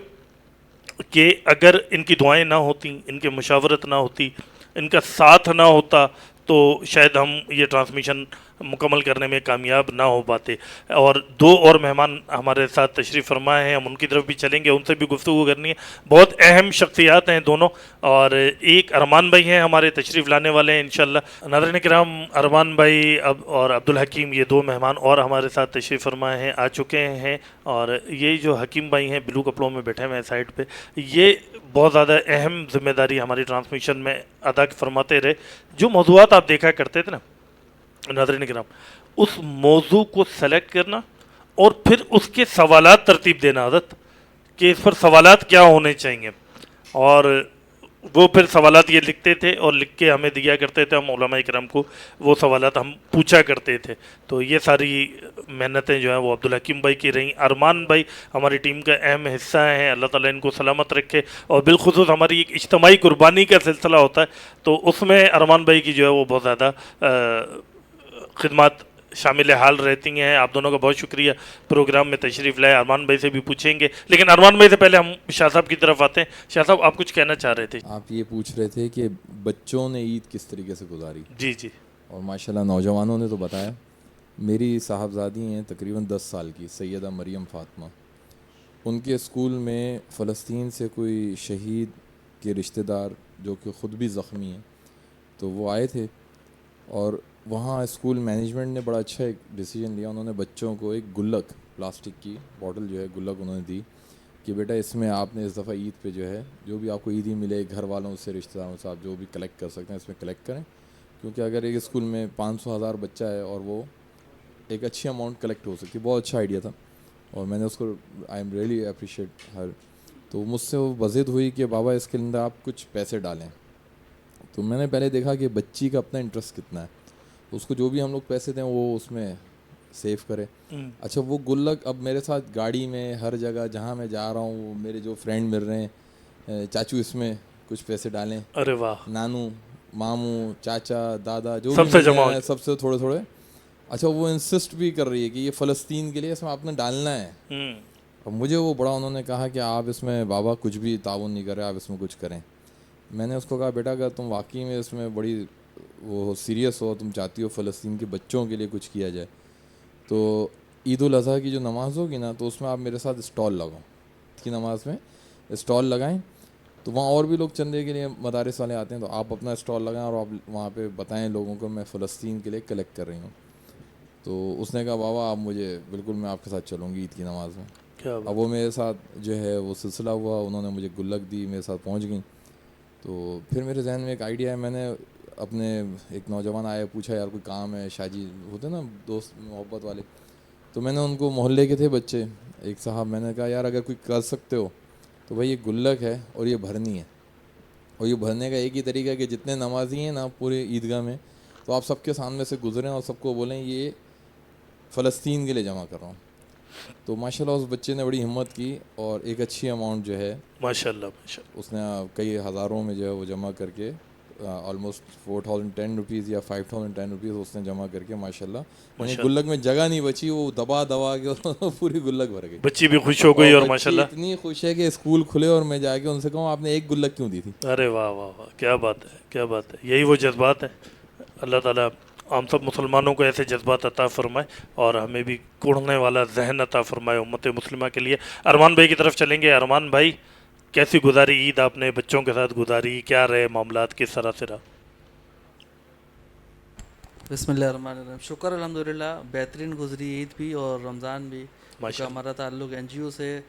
کہ اگر ان کی دعائیں نہ ہوتیں, ان کے مشاورت نہ ہوتی, ان کا ساتھ نہ ہوتا تو شاید ہم یہ ٹرانسمیشن مکمل کرنے میں کامیاب نہ ہو پاتے. اور دو اور مہمان ہمارے ساتھ تشریف فرمائے ہیں, ہم ان کی طرف بھی چلیں گے, ان سے بھی گفتگو کرنی ہے. بہت اہم شخصیات ہیں دونوں, اور ایک ارمان بھائی ہیں ہمارے تشریف لانے والے ہیں انشاءاللہ. ناظرین کرام ارمان بھائی اور عبدالحکیم یہ دو مہمان اور ہمارے ساتھ تشریف فرمائے ہیں, آ چکے ہیں. اور یہ جو حکیم بھائی ہیں بلو کپڑوں میں بیٹھے ہوئے ہیں سائڈ پہ, یہ بہت زیادہ اہم ذمہ داری ہماری ٹرانسمیشن میں ادا فرماتے رہے. جو موضوعات آپ دیکھا کرتے تھے نا ناظرین کرام, اس موضوع کو سلیکٹ کرنا اور پھر اس کے سوالات ترتیب دینا عادت کہ اس پر سوالات کیا ہونے چاہیے, اور وہ پھر سوالات یہ لکھتے تھے اور لکھ کے ہمیں دیا کرتے تھے. ہم علماء کرام کو وہ سوالات ہم پوچھا کرتے تھے. تو یہ ساری محنتیں جو ہیں وہ عبدالحکیم بھائی کی رہیں. ارمان بھائی ہماری ٹیم کا اہم حصہ ہیں, اللہ تعالیٰ ان کو سلامت رکھے. اور بالخصوص ہماری ایک اجتماعی قربانی کا سلسلہ ہوتا ہے تو اس میں ارمان بھائی کی جو ہے وہ بہت زیادہ خدمات شامل حال رہتی ہیں. آپ دونوں کا بہت شکریہ پروگرام میں تشریف لائے. ارمان بھائی سے بھی پوچھیں گے, لیکن ارمان بھائی سے پہلے ہم شاہ صاحب کی طرف آتے ہیں. شاہ صاحب آپ کچھ کہنا چاہ رہے تھے. آپ یہ پوچھ رہے تھے کہ بچوں نے عید کس طریقے سے گزاری. جی جی. اور ماشاءاللہ نوجوانوں نے تو بتایا. میری صاحبزادی ہیں تقریباً 10 سال کی, سیدہ مریم فاطمہ. ان کے اسکول میں فلسطین سے کوئی شہید کے رشتہ دار جو کہ خود بھی زخمی ہیں تو وہ آئے تھے, اور وہاں اسکول مینجمنٹ نے بڑا اچھا ایک ڈیسیجن لیا. انہوں نے بچوں کو ایک گلک, پلاسٹک کی بوٹل جو ہے گلک انہوں نے دی کہ بیٹا اس میں آپ نے اس دفعہ عید پہ جو ہے جو بھی آپ کو عیدی ملے گھر والوں سے رشتہ داروں سے آپ جو بھی کلیکٹ کر سکتے ہیں اس میں کلیکٹ کریں, کیونکہ اگر ایک اسکول میں 500,000 بچہ ہے اور وہ ایک اچھی اماؤنٹ کلیکٹ ہو سکتی ہے. بہت اچھا آئیڈیا تھا اور میں نے اس کو آئی ایم ریئلی اپریشیٹ ہر. تو مجھ سے وہ وضد ہوئی کہ بابا اس کے اندر آپ کچھ پیسے ڈالیں. تو میں نے پہلے دیکھا کہ بچی کا اپنا انٹرسٹ کتنا ہے, اس کو جو بھی ہم لوگ پیسے دیں وہ اس میں سیو کرے. اچھا وہ گلک اب میرے ساتھ گاڑی میں ہر جگہ جہاں میں جا رہا ہوں میرے جو فرینڈ مل رہے ہیں, چاچو اس میں کچھ پیسے ڈالیں. ارے واہ. نانو, ماموں, چاچا, دادا جو سب سے جمع سب سے تھوڑے تھوڑے. اچھا وہ انسسٹ بھی کر رہی ہے کہ یہ فلسطین کے لیے اس میں آپ نے ڈالنا ہے. اور مجھے وہ بڑا انہوں نے کہا کہ آپ اس میں بابا کچھ بھی تعاون نہیں کر رہے, آپ اس میں کچھ کریں. میں نے اس کو کہا بیٹا اگر تم واقعی میں اس میں بڑی وہ سیریس ہو, تم چاہتی ہو فلسطین کے بچوں کے لیے کچھ کیا جائے, تو عید الاضحیٰ کی جو نماز ہوگی نا تو اس میں آپ میرے ساتھ اسٹال لگاؤ. عید کی نماز میں اسٹال لگائیں تو وہاں اور بھی لوگ چندے کے لیے مدارس والے آتے ہیں, تو آپ اپنا اسٹال لگائیں اور آپ وہاں پہ بتائیں لوگوں کو میں فلسطین کے لیے کلیکٹ کر رہی ہوں. تو اس نے کہا بابا آپ مجھے بالکل میں آپ کے ساتھ چلوں گی عید کی نماز میں. اب وہ میرے ساتھ جو ہے وہ سلسلہ ہوا, انہوں نے مجھے گلک دی, میرے ساتھ پہنچ گئیں. تو پھر میرے ذہن میں ایک آئیڈیا ہے, میں نے اپنے ایک نوجوان آیا پوچھا یار کوئی کام ہے, شاہ جی ہوتے نا دوست محبت والے, تو میں نے ان کو, محلے کے تھے بچے, ایک صاحب, میں نے کہا یار اگر کوئی کر سکتے ہو تو بھائی یہ گلک ہے اور یہ بھرنی ہے, اور یہ بھرنے کا ایک ہی طریقہ ہے کہ جتنے نمازی ہیں نا پورے عیدگاہ میں, تو آپ سب کے سامنے سے گزریں اور سب کو بولیں یہ فلسطین کے لیے جمع کر رہا ہوں. تو ماشاء اللہ اس بچے نے بڑی ہمت کی اور ایک اچھی اماؤنٹ جو ہے ماشاء اللہ اس نے کئی ہزاروں میں جو ہے وہ جمع کر کے آلموسٹ 4010 روپیز یا 5010 روپیز اس نے جمع کر کے ماشاء اللہ گلک میں جگہ نہیں بچی, وہ دبا کے پوری گلک بھر گئی. بچی بھی خوش ہو گئی اور ماشاء اللہ اتنی خوش ہے کہ اسکول کھلے اور میں جا کے ان سے کہوں آپ نے ایک گلک کیوں دی تھی. ارے واہ واہ واہ, کیا بات ہے, کیا بات ہے. یہی وہ جذبات ہیں. اللہ تعالیٰ ہم سب مسلمانوں کو ایسے جذبات عطا فرمائے اور ہمیں بھی کوڑنے والا ذہن عطا فرمائے امت مسلمہ کے لیے. ارمان بھائی کی طرف چلیں گے. ارمان بھائی, کیسی گزاری عید آپ نے بچوں کے ساتھ گزاری, کیا رہے معاملات, کس طرح سے رہا؟ بسم اللہ الرحمن الرحیم. شکر الحمدللہ, بہترین گزری عید بھی اور رمضان بھی. کیونکہ ہمارا تعلق این جی او سے,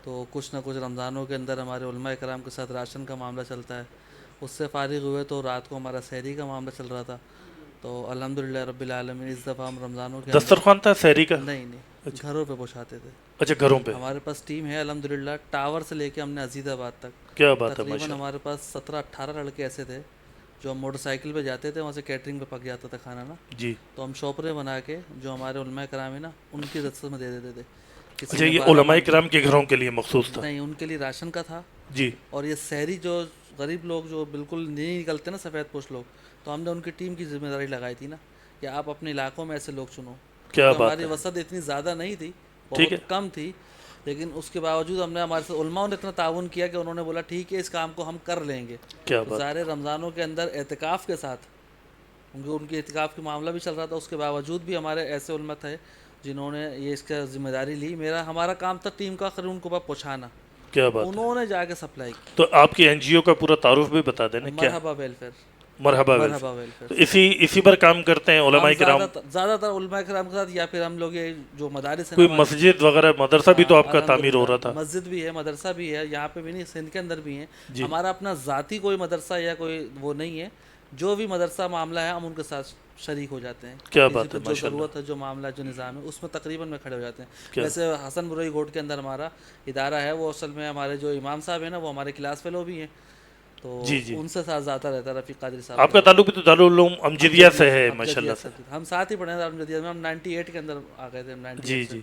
تو کچھ نہ کچھ رمضانوں کے اندر ہمارے علماء کرام کے ساتھ راشن کا معاملہ چلتا ہے. اس سے فارغ ہوئے تو رات کو ہمارا سحری کا معاملہ چل رہا تھا. تو الحمدللہ رب العالمین اس دفعہ ہم رمضانوں کے دسترخوان تھا سحری کا؟ نہیں, گھروں پہ پہنچاتے تھے. اچھا, گھروں پہ. ہمارے پاس ٹیم ہے الحمدللہ, ٹاور سے لے کے ہم نے عزیز آباد تک. کیا بات ہے. تقریباً ہمارے پاس 17-18 لڑکے ایسے تھے جو ہم موٹر سائیکل پہ جاتے تھے, وہاں سے کیٹرنگ پہ پک جاتا تھا کھانا نا جی. تو ہم شاپریں بنا کے جو ہمارے علماء کرام ہیں نا ان کی رزق میں دے دیتے تھے. اچھا, یہ علماء کرام کے گھروں کے لیے مخصوص تھا؟ نہیں, ان کے لیے راشن کا تھا جی. اور یہ سحری جو غریب لوگ جو بالکل نہیں نکلتے نا سفید پوش لوگ, تو ہم نے ان کی ٹیم کی ذمہ داری لگائی تھی نا کہ آپ اپنے علاقوں میں ایسے لوگ چنو. کیا بات ہے. ہماری وسعت اتنی زیادہ نہیں تھی, بہت کم تھی, لیکن اس کے باوجود ہم نے, ہمارے ساتھ علماء نے اتنا تعاون کیا کہ انہوں نے بولا ٹھیک ہے اس کام کو ہم کر لیں گے. ظاہر رمضانوں کے اندر اعتکاف کے ساتھ, کیونکہ ان کے اعتکاف کے معاملہ بھی چل رہا تھا, اس کے باوجود بھی ہمارے ایسے علماء تھے جنہوں نے یہ اس کا ذمہ داری لی. ہمارا کام تھا ٹیم کا ان کو پہنچانا. کیا بات. انہوں نے جا کے سپلائی کی. تو آپ کی این جی او کا پورا تعارف بھی بتا دینا. مرحبا ویلفیئر. مرحبا ویلفیئر. اسی پر کام کرتے ہیں علماء کرام زیادہ تر علماء کرام کے ساتھ, یا پھر ہم لوگ یہ جو مدارس ہیں, کوئی مسجد وغیرہ مدرسہ بھی تو آپ کا تعمیر ہو رہا تھا؟ مسجد بھی ہے, مدرسہ بھی ہے, یہاں پہ بھی نہیں, سندھ کے اندر بھی ہیں. ہمارا اپنا ذاتی کوئی مدرسہ یا کوئی وہ نہیں ہے, جو بھی مدرسہ معاملہ ہے ہم ان کے ساتھ شریک ہو جاتے ہیں. کیا بات ہے. جو ضرورت ہے, جو معاملہ, جو نظام ہے, اس میں تقریباً میں کھڑے ہو جاتے ہیں. ویسے حسن بروئی گوٹ کے اندر ہمارا ادارہ ہے, وہ اصل میں ہمارے جو امام صاحب ہیں نا وہ ہمارے کلاس فیلو بھی ہیں, تو ان سے ساتھ زیادہ رہتا ہے رفیق قادری صاحب. آپ کا تعلق بھی تو دارالعلوم امجدیہ سے ہے ماشاءاللہ سے. ہم ساتھ ہی پڑھے ہیں امجدیہ میں, ہم 98 کے اندر آ گئے تھے. جی جی.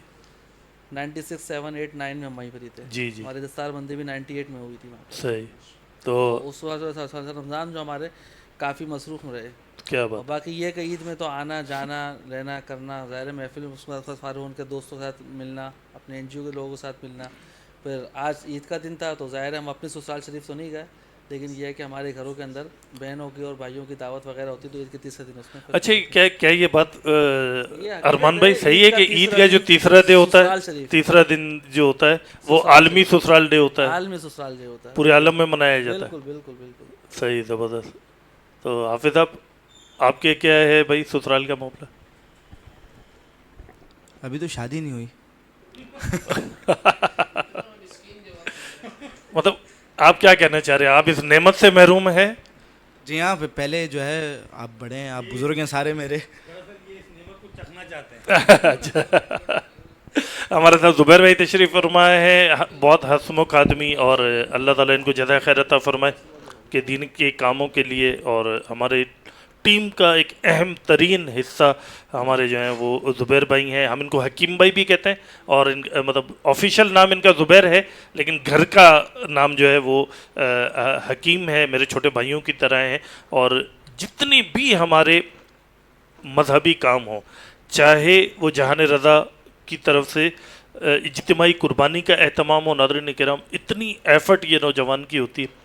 96 7 8 9 میں ہم وہیں پر ہی تھے. جی جی. ہماری دستار بندی بھی 98 میں ہوئی تھی. صحیح. تو اس وقت رمضان جو ہمارے کافی مصروف میں رہے. کیا بات. باقی یہ کہ عید میں تو آنا جانا رہنا کرنا, ظاہر محفل اس میں فارغ ان کے دوستوں کے ساتھ ملنا, اپنے این جی او کے لوگوں کے ساتھ ملنا. پھر آج عید کا دن تھا تو ظاہر ہے ہم اپنے سسرال شریف تو نہیں گئے, لیکن یہ ہے کہ ہمارے گھروں کے اندر بہنوں کی اور بھائیوں کی دعوت وغیرہ ہوتی تو عید کے تیسرے دن اس میں. اچھا, کیا یہ بات ارمان بھائی صحیح ہے کہ عید کا جو تیسرا ڈے ہوتا ہے, تیسرا دن جو ہوتا ہے وہ عالمی سسرال ڈے ہوتا ہے؟ عالمی سسرال ڈے ہوتا ہے, پورے عالم میں منایا جاتا ہے. بالکل بالکل بالکل. صحیح, زبردست. تو حافظ صاحب آپ کے کیا ہے بھائی سسرال کا معاملہ؟ ابھی تو شادی نہیں ہوئی. مطلب آپ کیا کہنا چاہ رہے ہیں, آپ اس نعمت سے محروم ہیں؟ جی ہاں, پہلے جو ہے آپ بڑے ہیں, آپ بزرگ ہیں سارے میرے. ہمارے ساتھ زبیر بھائی تشریف فرمائے ہیں, بہت ہنسمکھ آدمی, اور اللہ تعالیٰ ان کو جزائے خیر عطا فرمائے کہ دین کے کاموں کے لیے, اور ہمارے ٹیم کا ایک اہم ترین حصہ ہمارے جو ہیں وہ زبیر بھائی ہیں. ہم ان کو حکیم بھائی بھی کہتے ہیں, اور مطلب آفیشیل نام ان کا زبیر ہے, لیکن گھر کا نام جو ہے وہ حکیم ہے. میرے چھوٹے بھائیوں کی طرح ہیں, اور جتنی بھی ہمارے مذہبی کام ہوں, چاہے وہ جہان رضا کی طرف سے اجتماعی قربانی کا اہتمام ہو, ناظرین کرام اتنی ایفرٹ یہ نوجوان کی ہوتی ہے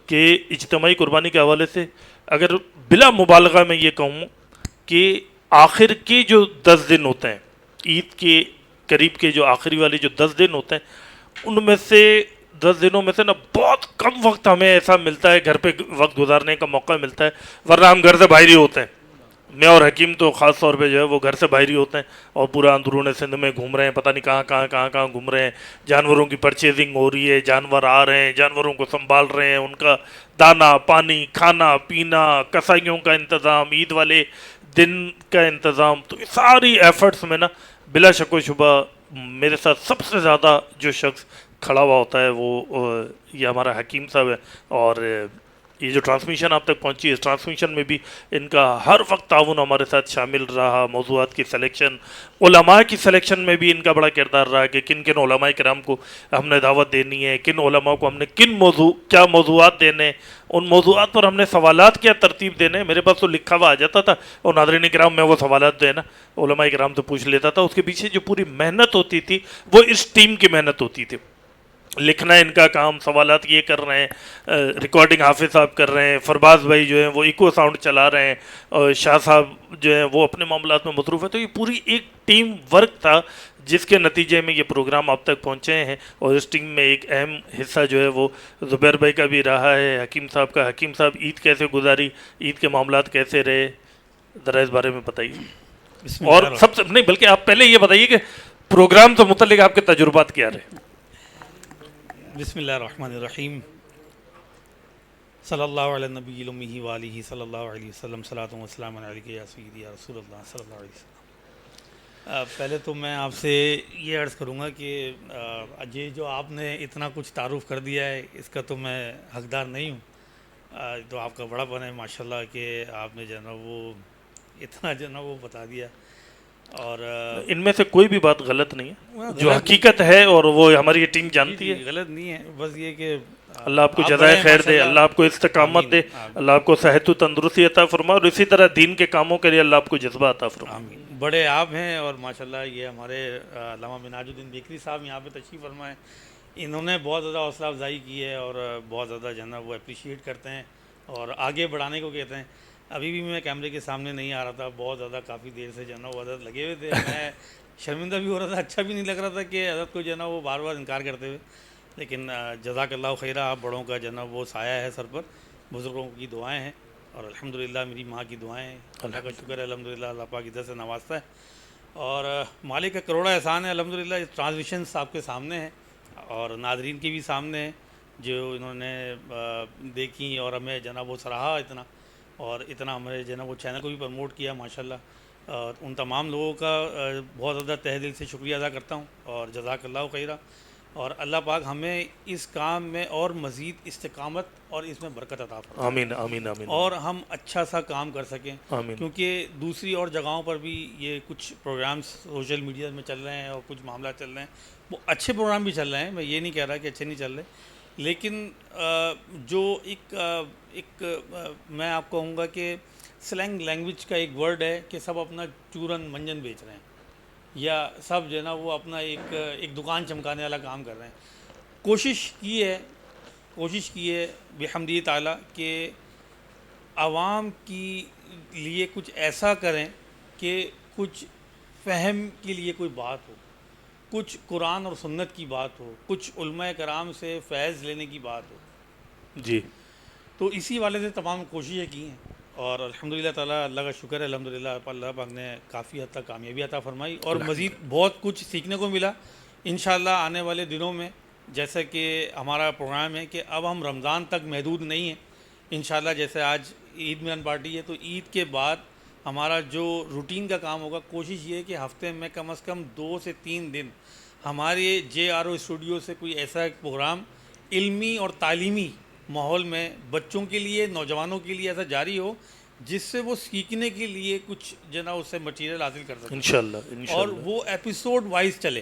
کہ اجتماعی قربانی کے حوالے سے اگر بلا مبالغہ میں یہ کہوں کہ آخر کے جو 10 دن ہوتے ہیں, عید کے قریب کے جو آخری والے جو 10 دن ہوتے ہیں, ان میں سے 10 دنوں میں سے نا بہت کم وقت ہمیں ایسا ملتا ہے, گھر پہ وقت گزارنے کا موقع ملتا ہے, ورنہ ہم گھر سے باہر ہی ہوتے ہیں. میں اور حکیم تو خاص طور پہ جو ہے وہ گھر سے باہر ہی ہوتے ہیں, اور پورا اندرون سندھ میں گھوم رہے ہیں, پتہ نہیں کہاں گھوم رہے ہیں. جانوروں کی پرچیزنگ ہو رہی ہے, جانور آ رہے ہیں, جانوروں کو سنبھال رہے ہیں, ان کا دانا پانی, کھانا پینا, کسائیوں کا انتظام, عید والے دن کا انتظام. تو ساری ایفرٹس میں نا بلا شک و شبہ میرے ساتھ سب سے زیادہ جو شخص کھڑا ہوا ہوتا ہے وہ یہ ہمارا حکیم صاحب ہے. اور یہ جو ٹرانسمیشن آپ تک پہنچی اس ٹرانسمیشن میں بھی ان کا ہر وقت تعاون ہمارے ساتھ شامل رہا. موضوعات کی سلیکشن، علماء کی سلیکشن میں بھی ان کا بڑا کردار رہا کہ کن کن علماء کرام کو ہم نے دعوت دینی ہے، کن علماء کو ہم نے کیا موضوعات دینے، ان موضوعات پر ہم نے سوالات کیا ترتیب دینے. میرے پاس تو لکھا ہوا آ جاتا تھا اور ناظرین کرام میں وہ سوالات جو ہے نا علماء کرام تو پوچھ لیتا تھا. اس کے پیچھے جو پوری محنت ہوتی تھی وہ اس ٹیم کی محنت ہوتی تھی. لکھنا ان کا کام، سوالات یہ کر رہے ہیں، ریکارڈنگ حافظ صاحب کر رہے ہیں، فرباز بھائی جو ہیں وہ ایکو ساؤنڈ چلا رہے ہیں، اور شاہ صاحب جو ہیں وہ اپنے معاملات میں مصروف ہیں. تو یہ پوری ایک ٹیم ورک تھا جس کے نتیجے میں یہ پروگرام آپ تک پہنچے ہیں. اور اس ٹیم میں ایک اہم حصہ جو ہے وہ زبیر بھائی کا بھی رہا ہے، حکیم صاحب کا. حکیم صاحب عید کیسے گزاری، عید کے معاملات کیسے رہے، ذرا اس بارے میں بتائیے. اور سب سے نہیں بلکہ آپ پہلے یہ بتائیے کہ پروگرام سے متعلق آپ کے تجربات کیا رہے. بسم اللہ الرحمن الرحیم. صلی اللہ علیہ نبی الامی وآلہ صلی اللہ علیہ وسلم. صلاۃ و سلام علیک یا سیدی یا رسول اللہ صلی اللہ علیہ وسلم. پہلے تو میں آپ سے یہ عرض کروں گا کہ یہ جو آپ نے اتنا کچھ تعارف کر دیا ہے اس کا تو میں حقدار نہیں ہوں. تو آپ کا بڑا پن ہے ماشاءاللہ کہ آپ نے جو ہے نا وہ اتنا جو ہے نا وہ بتا دیا. اور ان میں سے کوئی بھی بات غلط نہیں ہے، جو حقیقت ہے اور وہ ہماری ٹیم جانتی ہے. غلط نہیں ہے، بس یہ کہ اللہ آپ کو جزائے خیر دے، اللہ آپ کو استقامت دے، اللہ آپ کو صحت و تندرستی عطا فرمائے، اور اسی طرح دین کے کاموں کے لیے اللہ آپ کو جذبہ عطا فرمائے. بڑے آپ ہیں اور ماشاءاللہ یہ ہمارے علامہ مناج الدین بیکری صاحب یہاں پہ تشریف فرمائے. انہوں نے بہت زیادہ حوصلہ افزائی کی ہے اور بہت زیادہ جو ہے نا وہ اپریشیٹ کرتے ہیں اور آگے بڑھانے کو کہتے ہیں. ابھی بھی میں کیمرے کے سامنے نہیں آ رہا تھا، بہت زیادہ کافی دیر سے جو ہے نا وہ حضرت لگے ہوئے تھے. میں شرمندہ بھی ہو رہا تھا، اچھا بھی نہیں لگ رہا تھا کہ حضرت کو جو ہے نا وہ بار بار انکار کرتے ہوئے. لیکن جزاک اللہ خیرہ، آپ بڑوں کا جو ہے نا وہ سایہ ہے سر پر، بزرگوں کی دعائیں ہیں اور الحمدللہ میری ماں کی دعائیں ہیں. اللہ کا شکر ہے الحمدللہ، اللہ پاک ادھر سے نوازتا ہے اور مالک کا کروڑا احسان ہے الحمدللہ. اس ٹرانسمیشنس آپ کے سامنے ہیں اور ناظرین کے بھی سامنے ہیں جو انہوں نے دیکھی اور ہمیں جو ہے نا وہ سراہا اتنا، اور اتنا ہمارے جو ہے نا وہ چینل کو بھی پروموٹ کیا ماشاءاللہ. ان تمام لوگوں کا بہت زیادہ تہ دل سے شکریہ ادا کرتا ہوں اور جزاک اللہ خیرہ. اور اللہ پاک ہمیں اس کام میں اور مزید استقامت اور اس میں برکت عطا فرمائے. آمین آمین آمین. اور ہم اچھا سا کام کر سکیں، آمین. کیونکہ دوسری اور جگہوں پر بھی یہ کچھ پروگرامز سوشل میڈیا میں چل رہے ہیں اور کچھ معاملات چل رہے ہیں، وہ اچھے پروگرام بھی چل رہے ہیں، میں یہ نہیں کہہ رہا کہ اچھے نہیں چل رہے. لیکن جو ایک میں آپ کو کہوں گا کہ سلینگ لینگویج کا ایک ورڈ ہے کہ سب اپنا چورن منجن بیچ رہے ہیں یا سب جو ہے نا وہ اپنا ایک دکان چمکانے والا کام کر رہے ہیں. کوشش کی ہے بحمدہ تعالیٰ کہ عوام کی لیے کچھ ایسا کریں کہ کچھ فہم کے لیے کوئی بات ہو، کچھ قرآن اور سنت کی بات ہو، کچھ علماء کرام سے فیض لینے کی بات ہو. جی تو اسی والے سے تمام کوششیں کی ہیں اور الحمدللہ تعالیٰ اللہ کا شکر ہے الحمدللہ اللہ پاک نے کافی حد تک کامیابی عطا فرمائی اور مزید بہت کچھ سیکھنے کو ملا. انشاءاللہ آنے والے دنوں میں جیسا کہ ہمارا پروگرام ہے کہ اب ہم رمضان تک محدود نہیں ہیں انشاءاللہ. جیسے آج عید ملن پارٹی ہے تو عید کے بعد ہمارا جو روٹین کا کام ہوگا، کوشش یہ ہے کہ ہفتے میں کم از کم 2 سے 3 دن ہمارے JRO اسٹوڈیو سے کوئی ایسا پروگرام علمی اور تعلیمی ماحول میں بچوں کے لیے، نوجوانوں کے لیے ایسا جاری ہو جس سے وہ سیکھنے کے لیے کچھ جو نا اس سے مٹیریل حاصل کر سکیں انشاءاللہ. اور وہ ایپیسوڈ وائز چلے،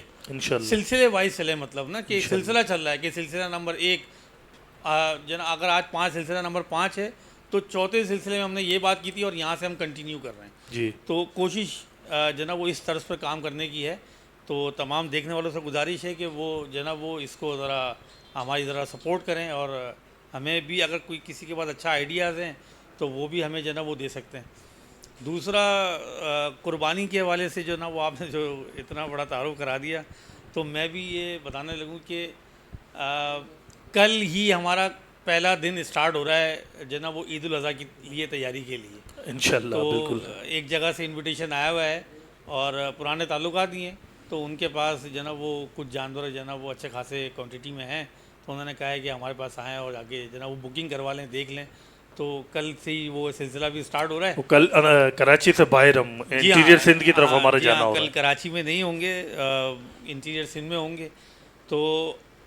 سلسلے وائز چلے. مطلب نا کہ ایک سلسلہ چل رہا ہے کہ سلسلہ نمبر 1 جو نا اگر آج 5 سلسلہ نمبر 5 ہے تو چوتھے سلسلے میں ہم نے یہ بات کی تھی اور یہاں سے ہم کنٹینیو کر رہے ہیں. جی تو کوشش جو نا وہ اس طرز پر کام کرنے کی ہے. تو تمام دیکھنے والوں سے گزارش ہے کہ وہ جو نا وہ اس کو ذرا ہماری ذرا سپورٹ کریں اور ہمیں بھی اگر کوئی کسی کے پاس اچھا آئیڈیاز ہیں تو وہ بھی ہمیں جو نا وہ دے سکتے ہیں. دوسرا قربانی کے حوالے سے جو نا وہ آپ نے جو اتنا بڑا تعارف کرا دیا تو میں بھی یہ بتانے لگوں کہ کل ہی ہمارا پہلا دن اسٹارٹ ہو رہا ہے جو نا وہ عید الاضحیٰ کے لیے تیاری کے لیے انشاءاللہ. بالکل تو ایک جگہ سے انویٹیشن آیا ہوا ہے اور پرانے تعلقات ہی ہیں تو ان کے پاس جو نا وہ کچھ جانور جو نا وہ اچھے خاصے کوانٹٹی میں ہیں تو انہوں نے کہا ہے کہ ہمارے پاس آئیں اور آگے جو نا وہ بکنگ کروا لیں، دیکھ لیں. تو کل سے ہی وہ سلسلہ بھی سٹارٹ ہو رہا ہے. کل کراچی سے باہر ہم انٹیریئر سندھ کی طرف ہمارا جانا ہو رہا ہے. کل کراچی میں نہیں ہوں گے, انٹیریئر سندھ میں ہوں گے. تو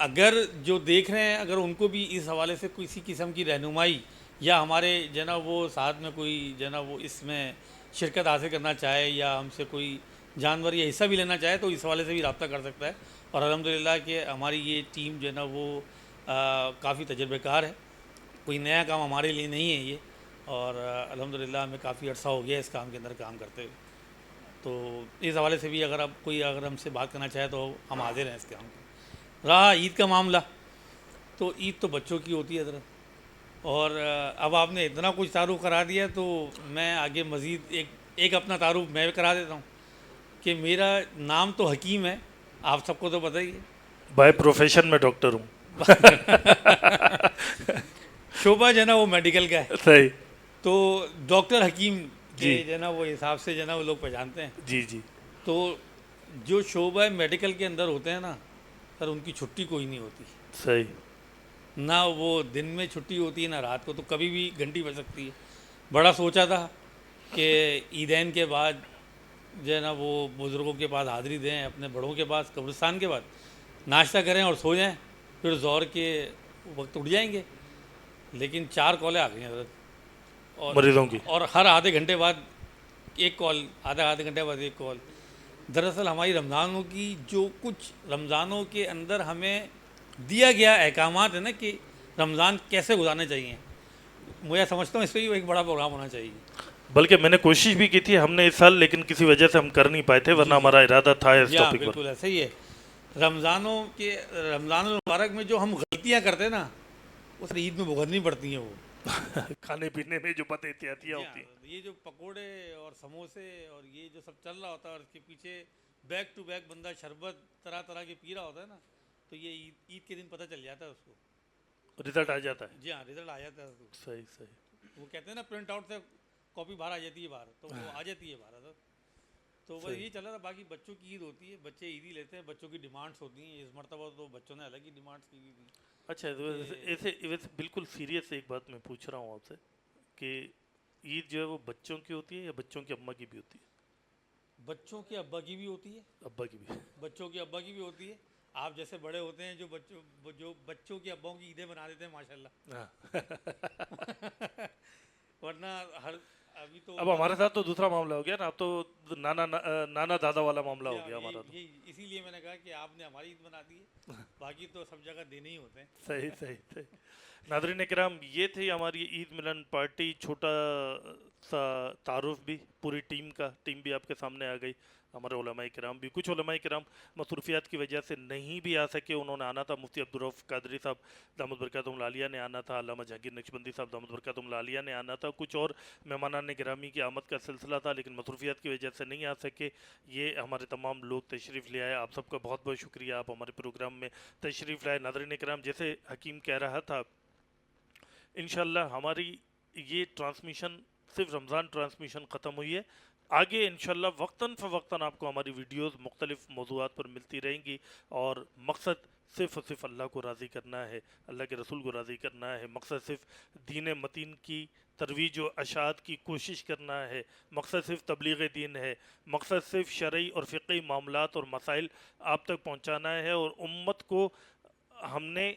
اگر جو دیکھ رہے ہیں اگر ان کو بھی اس حوالے سے کسی قسم کی رہنمائی یا ہمارے جو نا وہ ساتھ میں کوئی جو نا وہ اس میں شرکت حاصل کرنا چاہے یا ہم سے کوئی جانور یا حصہ بھی لینا چاہے تو اس حوالے سے بھی رابطہ کر سکتا ہے. اور الحمدللہ کہ ہماری یہ ٹیم جو ہے نا وہ کافی تجربے کار ہے, کوئی نیا کام ہمارے لیے نہیں ہے یہ, اور الحمدللہ ہمیں کافی عرصہ ہو گیا اس کام کے اندر کام کرتے ہوئے. تو اس حوالے سے بھی اگر ہم سے بات کرنا چاہے تو ہم حاضر ہیں اس کام کو. رہا عید کا معاملہ, تو عید تو بچوں کی ہوتی ہے حضرت, اور اب آپ نے اتنا کچھ تعارف کرا دیا تو میں آگے مزید ایک اپنا تعارف میں کرا دیتا ہوں کہ میرا نام تو حکیم ہے, آپ سب کو تو پتہ ہی ہے. بائی پروفیشن میں ڈاکٹر ہوں. شعبہ جو ہے نا وہ میڈیکل کا ہے. صحیح. تو ڈاکٹر حکیم کے جو ہے نا وہ حساب سے جو ہے نا وہ لوگ پہچانتے ہیں. جی جی. تو جو شعبہ میڈیکل کے اندر ہوتے ہیں نا سر, ان کی چھٹی کوئی نہیں ہوتی. صحیح. نہ وہ دن میں چھٹی ہوتی ہے نہ رات کو, تو کبھی بھی گھنٹی بج سکتی ہے. بڑا سوچا تھا کہ عیدین کے بعد جو ہے نا وہ بزرگوں کے پاس حاضری دیں, اپنے بڑوں کے پاس قبرستان کے بعد ناشتہ کریں اور سو جائیں, پھر ظہر کے وقت اٹھ جائیں گے. لیکن 4 کالیں آ گئی ہیں حضرت, اور مریضوں کی, اور ہر آدھے گھنٹے بعد ایک کال, آدھے گھنٹے بعد ایک کال. دراصل ہماری رمضانوں کی جو کچھ رمضانوں کے اندر ہمیں دیا گیا احکامات ہے نا کہ رمضان کیسے گزارنے چاہیے, مجھے سمجھتا ہوں اس پہ ہی ایک بڑا پروگرام ہونا چاہیے. بلکہ میں نے کوشش بھی کی تھی ہم نے اس سال, لیکن کسی وجہ سے ہم کر نہیں پائے تھے, ورنہ ہمارا ارادہ تھا اس ٹاپک پر. بالکل ایسا ہی ہے. رمضان المبارک میں جو ہم غلطیاں کرتے ہیں نا اس عید میں بھگتنی پڑتی ہیں. وہ کھانے پینے میں جو بد احتیاطیاں ہوتی ہیں, یہ جو پکوڑے اور سموسے اور یہ جو سب چل رہا ہوتا ہے اور اس کے پیچھے بیک ٹو بیک بندہ شربت طرح طرح کے پی رہا ہوتا ہے نا, تو یہ عید کے دن پتہ چل جاتا ہے اس کو, رزلٹ آ جاتا ہے. جی ہاں, رزلٹ آ جاتا ہے اس کو. صحیح صحیح. وہ کہتے ہیں نا پرنٹ آؤٹ سے کاپی باہر آ جاتی ہے باہر, تو وہ آ جاتی ہے باہر. تو بس یہی چلا تھا. باقی بچوں کی عید ہوتی ہے, بچے عیدی لیتے ہیں, بچوں کی ڈیمانڈس ہوتی ہیں. اس مرتبہ تو بچوں نے الگ ہی ڈیمانڈس کی ہوئی تھی. اچھا, ایسے بالکل سیریس ایک بات میں پوچھ رہا ہوں آپ سے کہ عید جو ہے وہ بچوں کی ہوتی ہے یا بچوں کی اماں کی بھی ہوتی ہے؟ بچوں کے ابا کی بھی ہوتی ہے, ابا کی بھی, بچوں کے ابا کی بھی ہوتی ہے. آپ جیسے بڑے ہوتے ہیں جو بچوں کے اباؤں کی عیدیں بنا دیتے ہیں ماشاءاللہ. ورنہ ابھی تو اب ہمارے ساتھ تو دوسرا معاملہ ہو گیا نا, اب تو نانا دادا والا معاملہ ہو گیا ہمارا. تو اسی لیے میں نے کہا کہ آپ نے ہماری عید بنا دی ہے, باقی تو سب جگہ دینے ہی ہوتے ہیں. صحیح صحیح صحیح. ناظرین کرام, یہ تھی ہماری عید ملن پارٹی, چھوٹا سا تعارف بھی پوری ٹیم کا. ٹیم بھی آپ کے سامنے آ گئی, ہمارے علماء کرام بھی. کچھ علماء کرام مصروفیات کی وجہ سے نہیں بھی آ سکے, انہوں نے آنا تھا. مفتی عبدالرؤف قادری صاحب دامت برکاتہم العالیہ نے آنا تھا, علامہ جہانگیر نقشبندی صاحب دامت برکاتہم العالیہ نے آنا تھا, کچھ اور مہمانان گرامی کی آمد کا سلسلہ تھا, لیکن مصروفیات کی وجہ سے نہیں آ سکے. یہ ہمارے تمام لوگ تشریف لے آئے. آپ سب کا بہت بہت شکریہ, آپ ہمارے پروگرام میں تشریف لائے. ناظرین کرام, جیسے حکیم کہہ رہا تھا, انشاءاللہ ہماری یہ ٹرانسمیشن صرف رمضان ٹرانسمیشن ختم ہوئی ہے. آگے انشاءاللہ وقتاً فوقتاً آپ کو ہماری ویڈیوز مختلف موضوعات پر ملتی رہیں گی, اور مقصد صرف اور صرف اللہ کو راضی کرنا ہے, اللہ کے رسول کو راضی کرنا ہے. مقصد صرف دین متین کی ترویج و اشاعت کی کوشش کرنا ہے. مقصد صرف تبلیغ دین ہے. مقصد صرف شرعی اور فقہی معاملات اور مسائل آپ تک پہنچانا ہے, اور امت کو ہم نے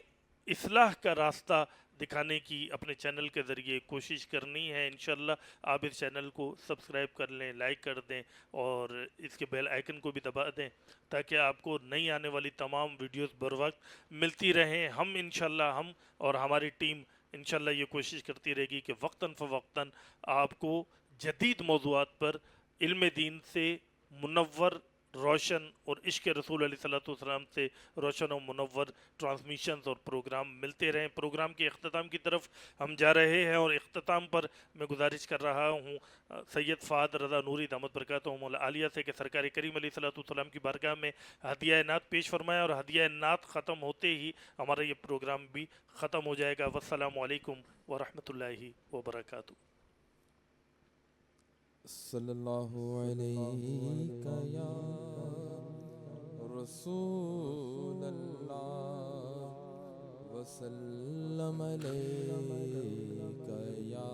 اصلاح کا راستہ دکھانے کی اپنے چینل کے ذریعے کوشش کرنی ہے. انشاءاللہ آپ اس چینل کو سبسکرائب کر لیں, لائک کر دیں, اور اس کے بیل آئیکن کو بھی دبا دیں تاکہ آپ کو نئی آنے والی تمام ویڈیوز بر وقت ملتی رہیں. ہم انشاءاللہ, ہم اور ہماری ٹیم انشاءاللہ یہ کوشش کرتی رہے گی کہ وقتاً فوقتاً آپ کو جدید موضوعات پر علم دین سے منور, روشن اور عشق رسول علیہ صلوٰۃ والسلام سے روشن و منور ٹرانسمیشنز اور پروگرام ملتے رہیں. پروگرام کے اختتام کی طرف ہم جا رہے ہیں, اور اختتام پر میں گزارش کر رہا ہوں سید فہد رضا نوری دامت برکاتہم العالیہ سے کہ سرکار کریم علیہ صلوٰۃ والسلام کی بارگاہ میں ہدیہ نعت پیش فرمائیں, اور ہدیہ نعت ختم ہوتے ہی ہمارا یہ پروگرام بھی ختم ہو جائے گا. والسلام علیکم ورحمۃ اللہ وبرکاتہ. صلی اللہ علیہ یا رسول اللہ وسلم علیہ یا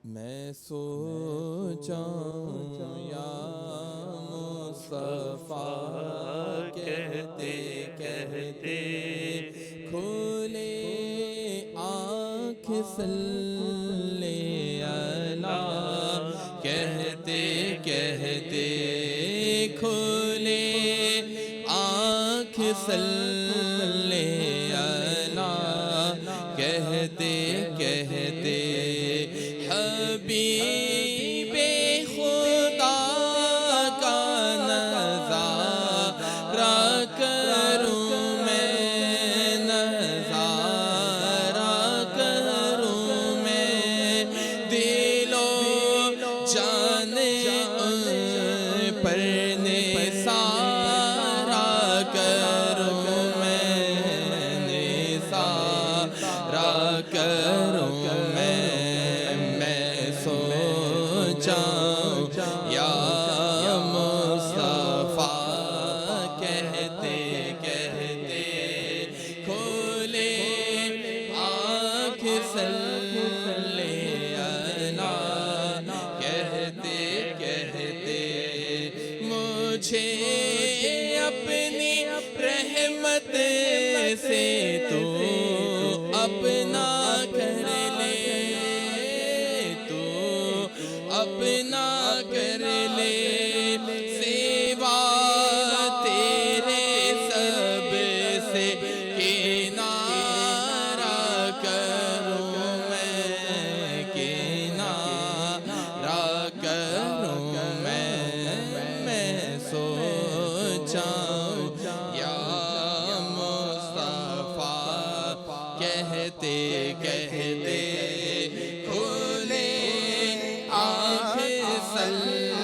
میں سوچا یا مصطفیٰ کہتے کہتے کھولے آنکھ صلی اللہ کہتے کہتے کھولے آنکھ صلی اللہ کہتے کہتے حبیب خدا کا نظارہ کروں میں نظارہ کروں میں دل و جان پر نثارہ کروں میں نثارہ کروں یا مصطفیٰ کہتے کہتے کھولے آنکھ صلی اللہ کہتے کہتے مجھے اپنی رحمت سے تو اپنا کر لے اپنا کر لے سوا تیرے سب سے کنارہ کروں میں کنارہ کروں میں سوچا یا مصطفیٰ کہتے کہتے صلی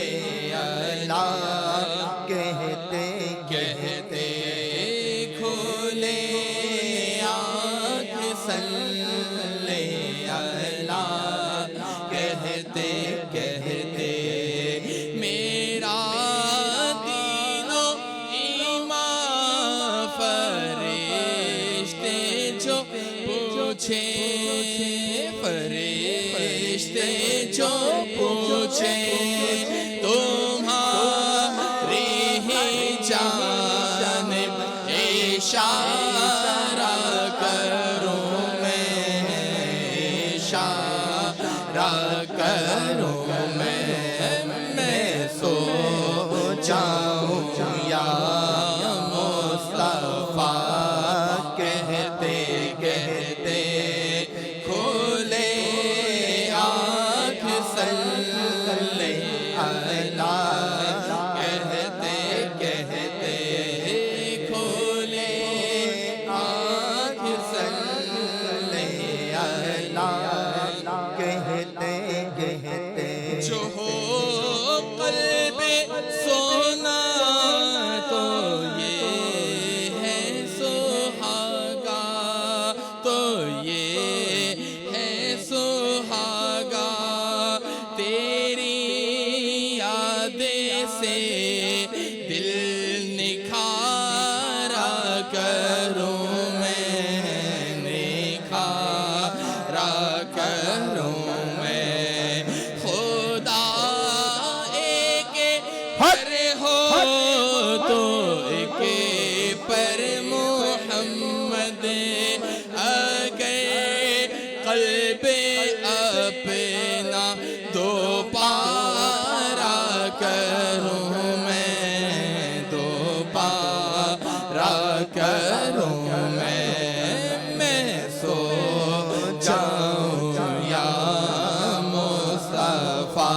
اللہ کہتے کہتے کھولے آنکھ صلی اللہ کہتے کہتے میرا دین و ایمان فرشتے جو پوچھے فرشتے جو پوچھے تمہاری ہی جانب اشارہ کروں میں اشارہ کروں میں سوچاؤں یا مصطفیٰ کہتے کہتے کھولے آنکھ صلی اللہ کہتے کہتے کھولے آنکھ صلی اللہ کہتے کہتے جو ہو قلب سونا تو یہ ہے سہاگا تو یہ ہے سہاگا تیری یاد سے دل نکھارا کروں میں نکھارا کروں میں خدا ایک پر ہو تو ایک پر محمد اگر قلب اپنا دو پارا کروں میں دو پارا کروں میں سوچاؤں یا مصطفیٰ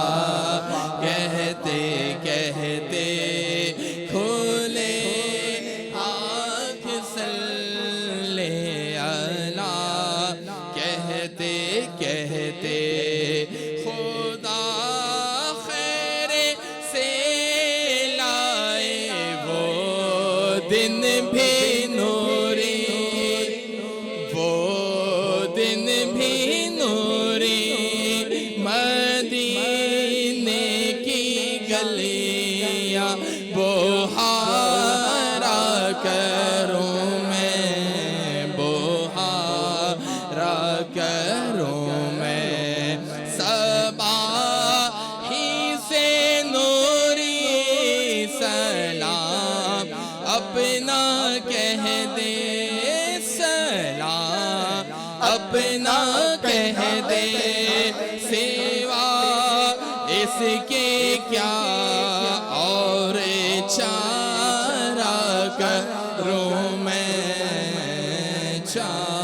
کہتے کہتے کھولے آنکھ صلی اللہ کہتے کہتے خدا خیر سے لائے وہ دن بھی نوری وہ دن بھی نوری مدینہ اس کے کیا اور چارہ کروں میں چارہ